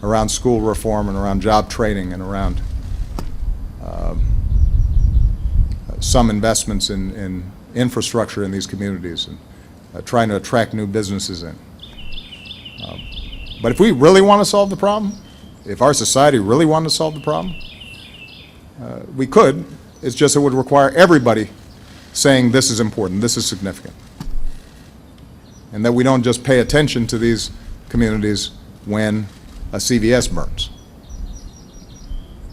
around school reform and around job training and around some investments in infrastructure in these communities and trying to attract new businesses in. But if we really want to solve the problem, if our society really wanted to solve the problem, we could. It's just it would require everybody saying this is important, this is significant. And that we don't just pay attention to these communities when a CVS burns.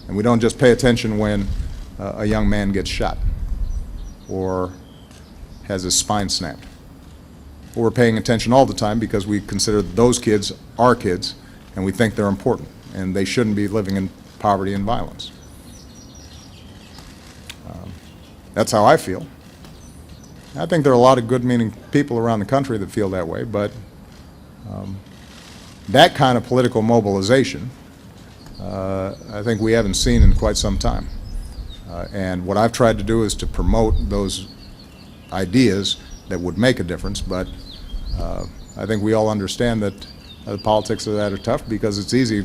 And we don't just pay attention when a young man gets shot or has his spine snapped. We're paying attention all the time because we consider those kids our kids and we think they're important and they shouldn't be living in poverty and violence. That's how I feel. I think there are a lot of good-meaning people around the country that feel that way, but that kind of political mobilization, I think we haven't seen in quite some time. And what I've tried to do is to promote those ideas that would make a difference, but I think we all understand that the politics of that are tough because it's easy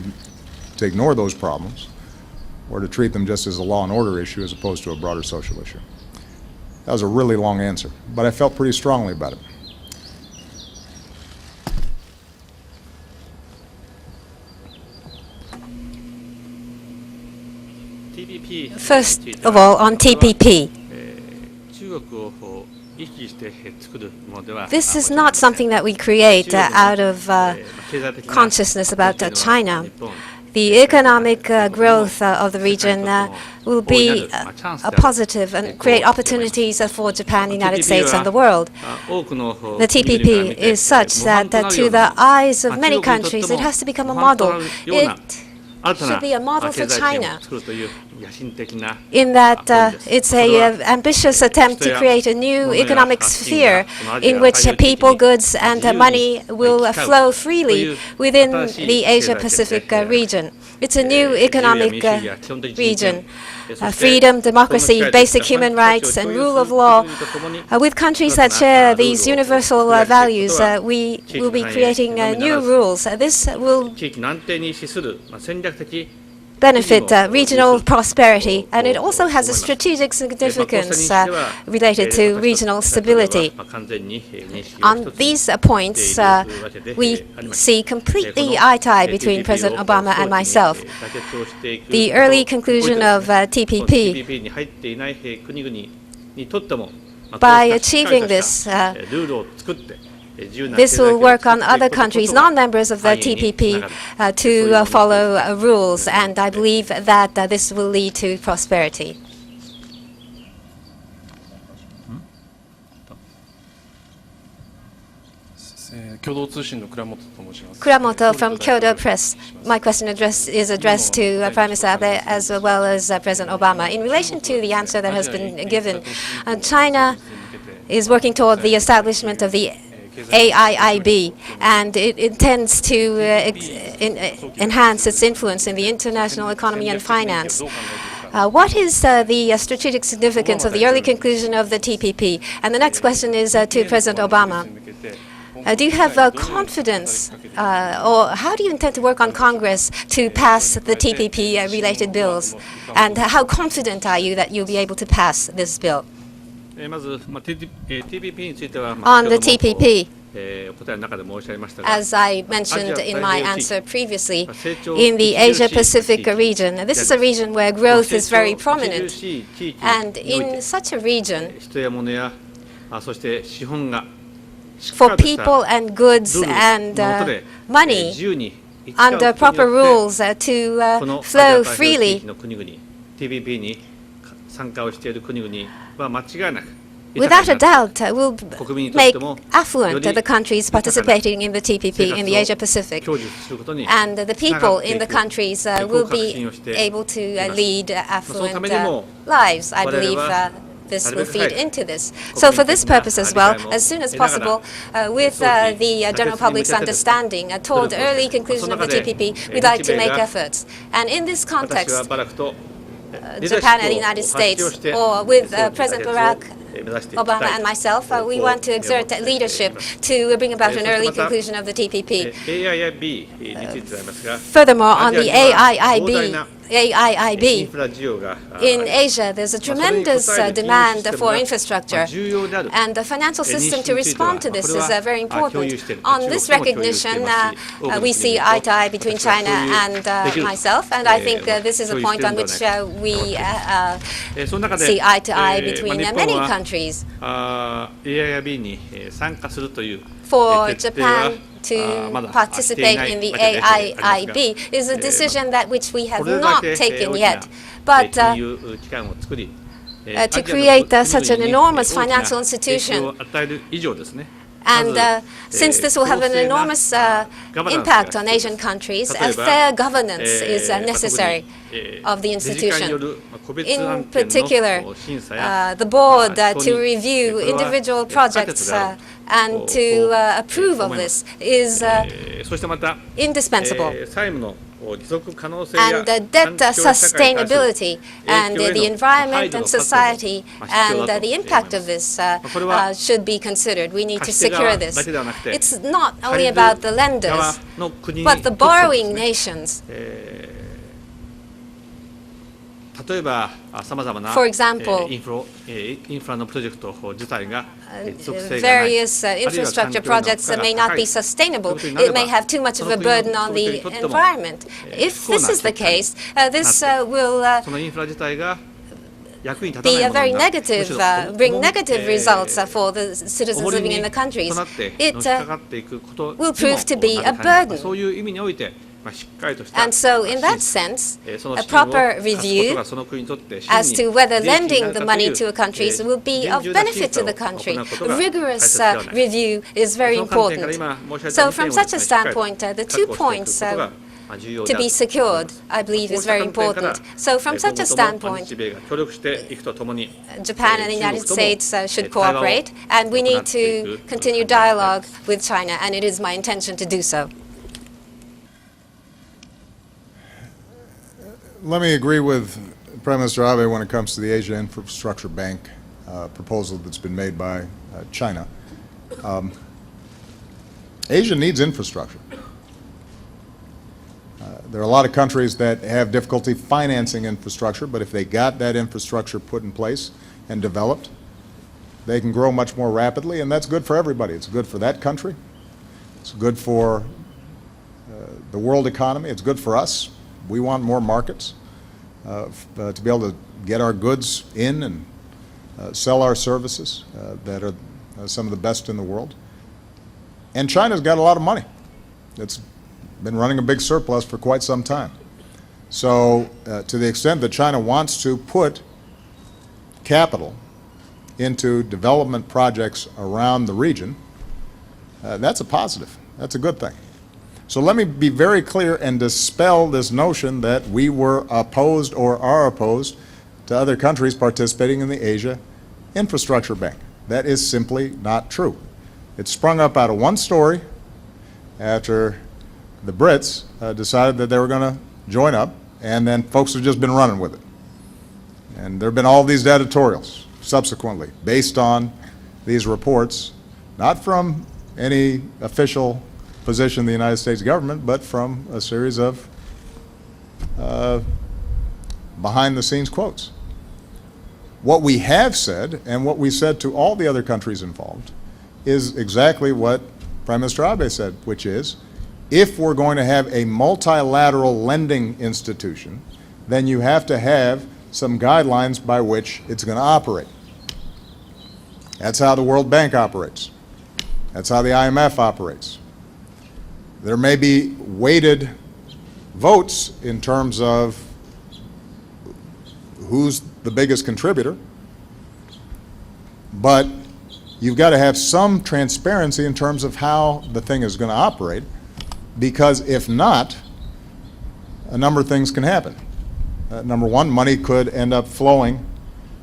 to ignore those problems or to treat them just as a law and order issue as opposed to a broader social issue. That was a really long answer, but I felt pretty strongly about it. First of all, on TPP. This is not something that we create out of consciousness about China. The economic growth of the region will be a positive and create opportunities for Japan, the United States, and the world. The TPP is such that to the eyes of many countries, it has to become a model. It should be a model for China in that it's an ambitious attempt to create a new economic sphere in which people, goods, and money will flow freely within the Asia-Pacific region. It's a new economic region. Freedom, democracy, basic human rights, and rule of law. With countries that share these universal values, we will be creating new rules. This will benefit regional prosperity, and it also has a strategic significance related to regional stability. On these points, we see completely eye-to-eye between President Obama and myself. The early conclusion of TPP, by achieving this, this will work on other countries, non-members of the TPP, to follow rules, and I believe that this will lead to prosperity. Kuramoto from Kyodo Press. My question is addressed to Prime Minister Abe as well as President Obama. In relation to the answer that has been given, China is working toward the establishment of the AIIB, and it intends to enhance its influence in the international economy and finance. What is the strategic significance of the early conclusion of the TPP? And the next question is to President Obama. Do you have confidence, or how do you intend to work on Congress to pass the TPP-related bills? And how confident are you that you'll be able to pass this bill? On the TPP, as I mentioned in my answer previously, in the Asia-Pacific region, this is a region where growth is very prominent. And in such a region, for people and goods and money under proper rules to flow freely, without a doubt, will make affluent the countries participating in the TPP in the Asia-Pacific. And the people in the countries will be able to lead affluent lives. I believe this will feed into this. So for this purpose as well, as soon as possible, with the general public's understanding toward early conclusion of the TPP, we'd like to make efforts. And in this context, Japan and the United States, or with President Barack Obama and myself, we want to exert leadership to bring about an early conclusion of the TPP. Furthermore, on the AIIB, in Asia, there's a tremendous demand for infrastructure, and the financial system to respond to this is very important. On this recognition, we see eye to eye between China and myself, and I think this is a point on which we see eye to eye between many countries. For Japan to participate in the AIIB is a decision that which we have not taken yet. But to create such an enormous financial institution, and since this will have an enormous impact on Asian countries, a fair governance is necessary of the institution. In particular, the board to review individual projects and to approve of this is indispensable. And debt sustainability and the environment and society and the impact of this should be considered. We need to secure this. It's not only about the lenders, but the borrowing nations. For example, various infrastructure projects may not be sustainable. It may have too much of a burden on the environment. If this is the case, this will be a very negative, bring negative results for the citizens living in the countries. It will prove to be a burden. And so, in that sense, a proper review as to whether lending the money to a country will be of benefit to the country, a rigorous review is very important. So, from such a standpoint, the 2 points to be secured, I believe, is very important. So, from such a standpoint, Japan and the United States should cooperate, and we need to continue dialogue with China, and it is my intention to do so. Let me agree with Prime Minister Abe when it comes to the Asia Infrastructure Bank proposal that's been made by China. Asia needs infrastructure. There are a lot of countries that have difficulty financing infrastructure, but if they got that infrastructure put in place and developed, they can grow much more rapidly, and that's good for everybody. It's good for that country. It's good for the world economy. It's good for us. We want more markets to be able to get our goods in and sell our services that are some of the best in the world. And China's got a lot of money. It's been running a big surplus for quite some time. So to the extent that China wants to put capital into development projects around the region, that's a positive. That's a good thing. So let me be very clear and dispel this notion that we were opposed or are opposed to other countries participating in the Asia Infrastructure Bank. That is simply not true. It sprung up out of one story after the Brits decided that they were going to join up, and then folks have just been running with it. And there have been all these editorials subsequently based on these reports, not from any official position of the United States government, but from a series of behind-the-scenes quotes. What we have said, and what we said to all the other countries involved, is exactly what Prime Minister Abe said, which is, if we're going to have a multilateral lending institution, then you have to have some guidelines by which it's going to operate. That's how the World Bank operates. That's how the IMF operates. There may be weighted votes in terms of who's the biggest contributor, but you've got to have some transparency in terms of how the thing is going to operate, because if not, a number of things can happen. Number one, money could end up flowing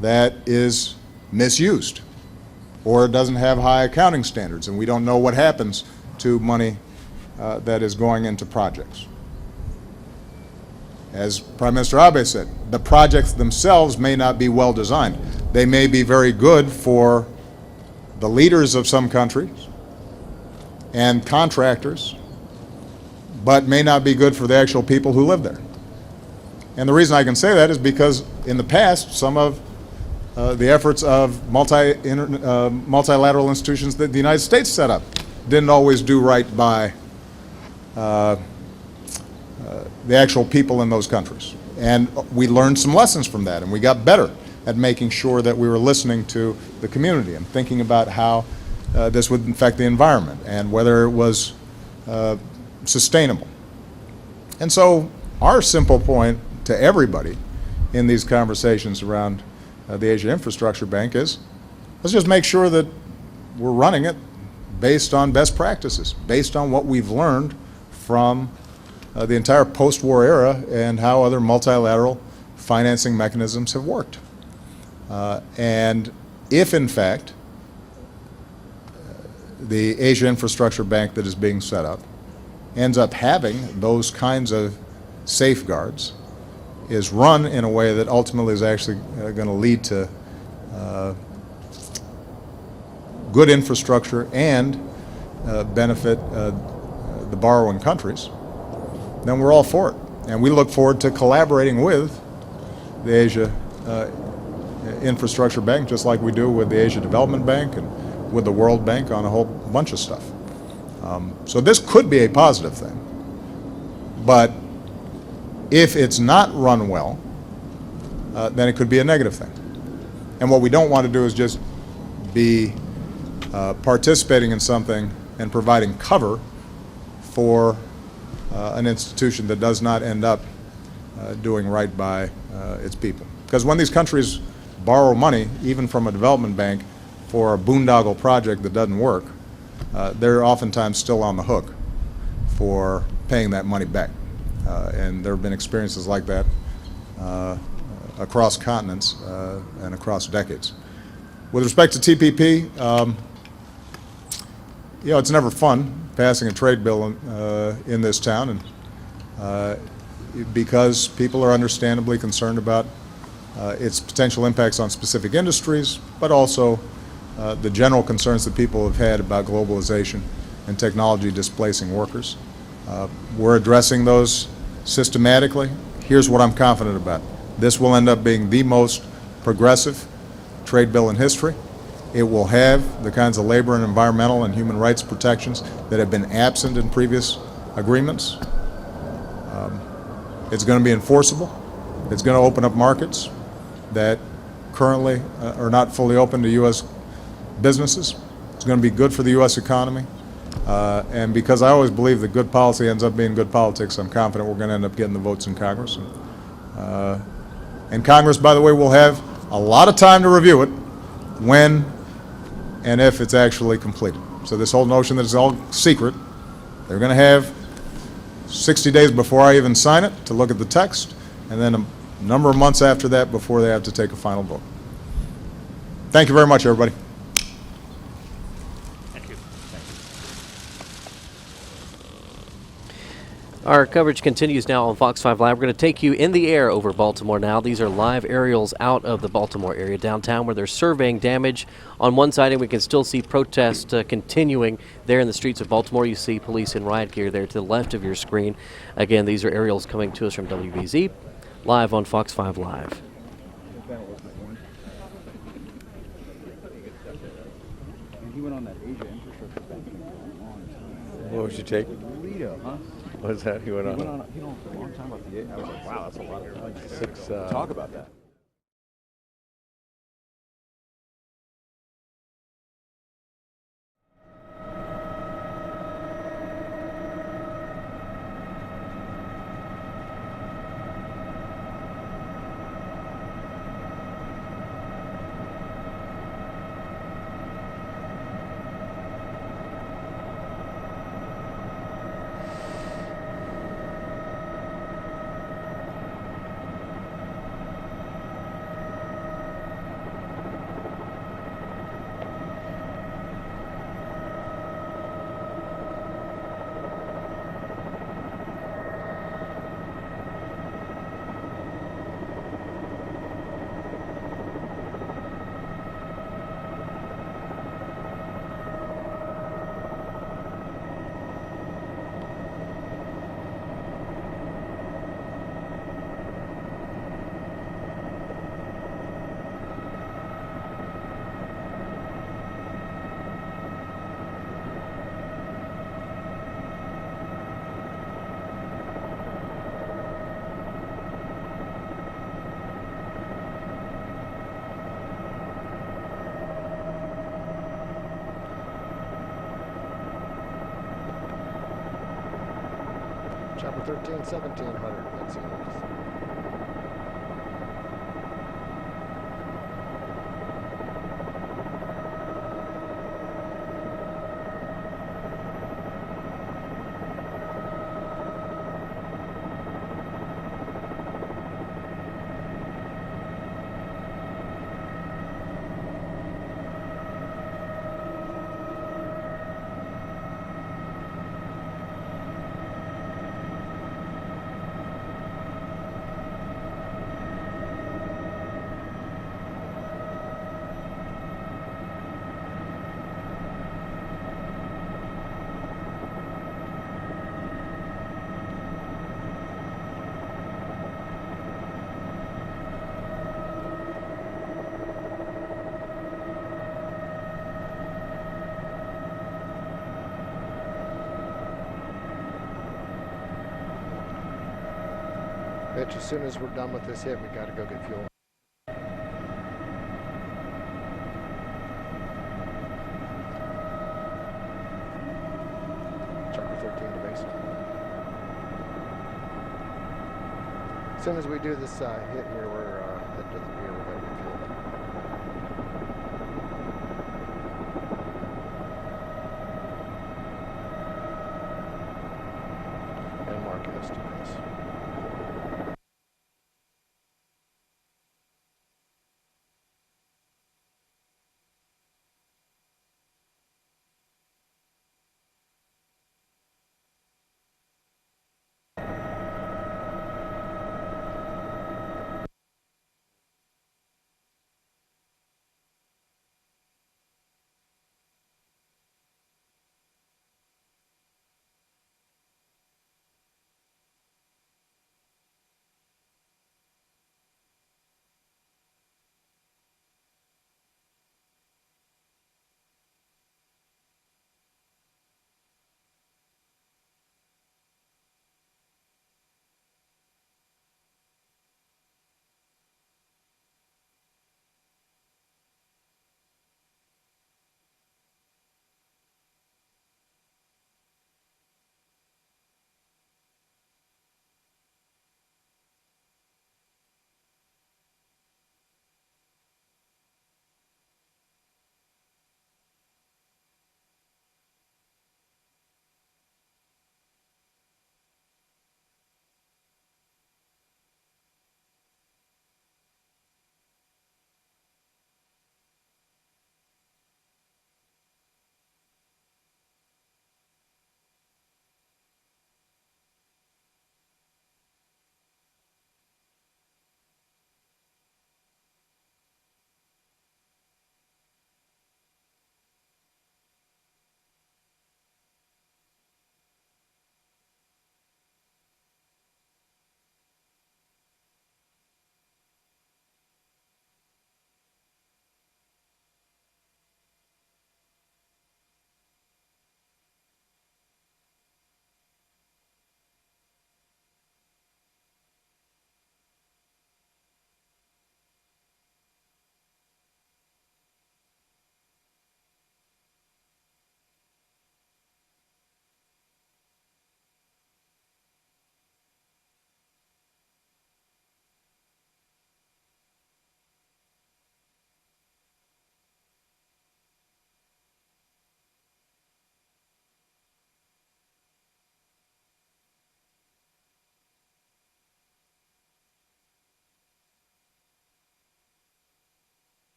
that is misused or doesn't have high accounting standards, and we don't know what happens to money that is going into projects. as Prime Minister Abe said, the projects themselves may not be well designed. They may be very good for the leaders of some countries and contractors, but may not be good for the actual people who live there. And the reason I can say that is because in the past, some of the efforts of multilateral institutions that the United States set up didn't always do right by the actual people in those countries. And we learned some lessons from that, and we got better at making sure that we were listening to the community and thinking about how this would affect the environment and whether it was sustainable. And so our simple point to everybody in these conversations around the Asia Infrastructure Bank is, let's just make sure that we're running it based on best practices, based on what we've learned from the entire post-war era and how other multilateral financing mechanisms have worked. And if, in fact, the Asia Infrastructure Bank that is being set up ends up having those kinds of safeguards, is run in a way that ultimately is actually going to lead to good infrastructure and benefit the borrowing countries, then we're all for it. And we look forward to collaborating with the Asia Infrastructure Bank, just like we do with the Asia Development Bank and with the World Bank on a whole bunch of stuff. So this could be a positive thing. But if it's not run well, then it could be a negative thing. And what we don't want to do is just be participating in something and providing cover for an institution that does not end up doing right by its people. Because when these countries borrow money, even from a development bank, for a boondoggle project that doesn't work, they're oftentimes still on the hook for paying that money back. And there have been experiences like that across continents and across decades. With respect to TPP, you know, it's never fun passing a trade bill in this town, and because people are understandably concerned about its potential impacts on specific industries, but also the general concerns that people have had about globalization and technology displacing workers. We're addressing those systematically. Here's what I'm confident about. This will end up being the most progressive trade bill in history. It will have the kinds of labor and environmental and human rights protections that have been absent in previous agreements. It's going to be enforceable. It's going to open up markets that currently are not fully open to U.S. businesses. It's going to be good for the U.S. economy. And because I always believe that good policy ends up being good politics, I'm confident we're going to end up getting the votes in Congress. And Congress, by the way, will have a lot of time to review it when and if it's actually completed. So this whole notion that it's all secret, they're going to have 60 days before I even sign it to look at the text, and then a number of months after that before they have to take a final vote. Thank you very much, everybody. Our coverage continues now on Fox 5 Live. We're going to take you in the air over Baltimore now. These are live aerials out of the Baltimore area downtown where they're surveying damage on one side, and we can still see protests continuing there in the streets of Baltimore. You see police in riot gear there to the left of your screen. Again, these are aerials coming to us from WBZ, live on Fox 5 Live. He went on that Asia Infrastructure Bank for a long time. What was your take? Lido, huh? What was that? He went on. He went on for a long time about the. I was like, wow, that's a lot. Like Six. Talk about that. Chopper 13, 1700, that's yours. Mitch, as soon as we're done with this hit, we got to go get fuel. Chopper 13 to base. As soon as we do this hit here, we're heading to the pier. We're going to get fuel. And Mark has to base.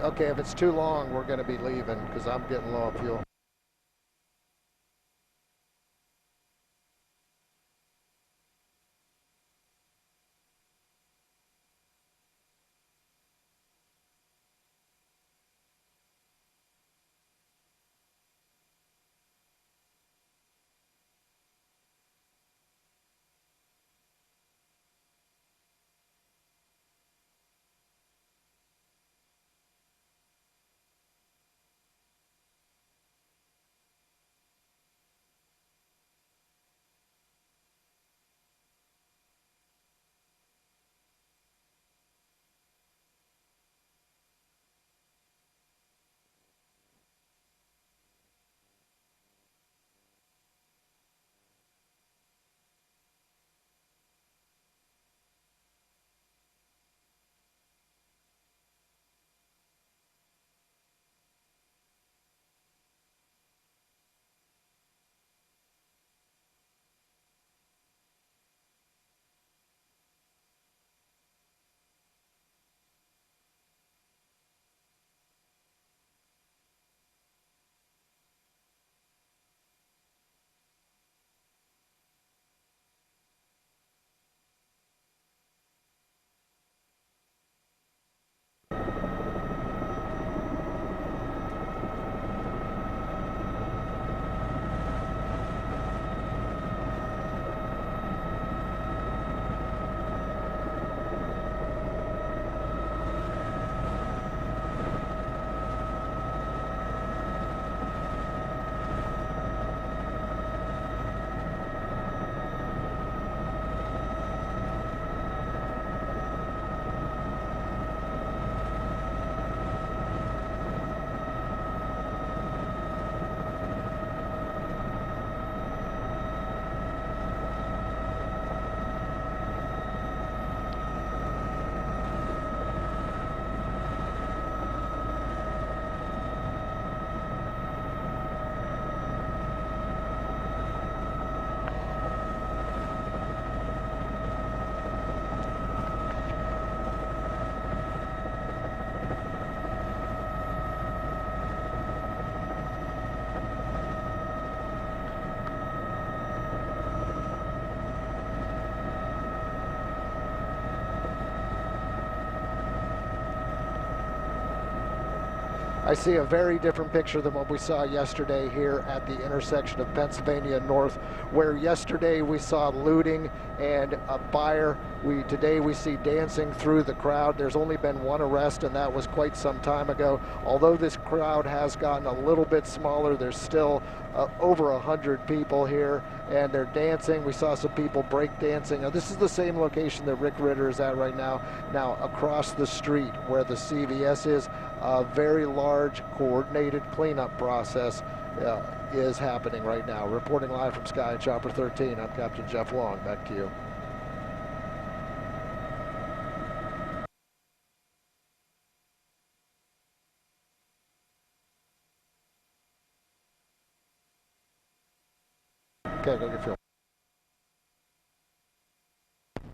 Okay, if it's too long, we're going to be leaving because I'm getting low on fuel. I see a very different picture than what we saw yesterday here at the intersection of Pennsylvania North, where yesterday we saw looting and a fire. Today we see dancing through the crowd. There's only been one arrest, and that was quite some time ago. Although this crowd has gotten a little bit smaller, there's still over 100 people here, and they're dancing. We saw some people break dancing. Now, this is the same location that Rick Ritter is at right now. Now, across the street where the CVS is, a very large coordinated cleanup process is happening right now. Reporting live from Sky and Chopper 13, I'm Captain Jeff Long. Back to you. Okay, go get Phil.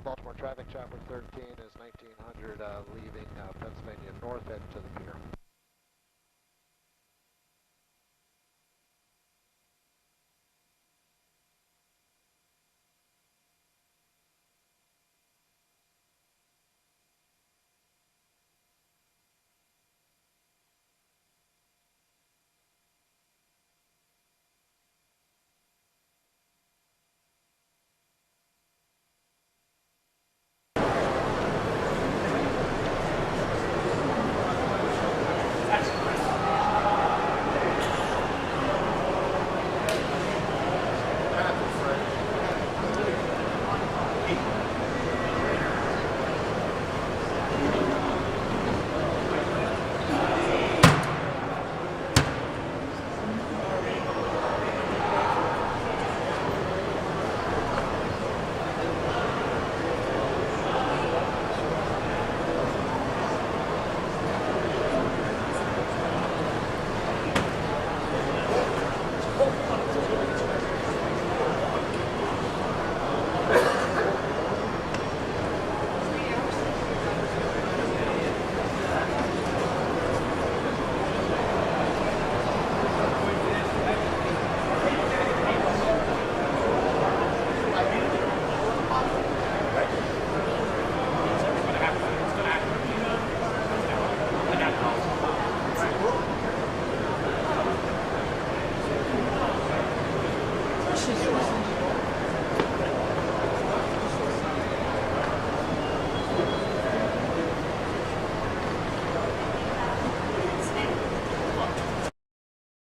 Baltimore traffic, Chopper 13 is 1900 leaving Pennsylvania North, heading to the pier.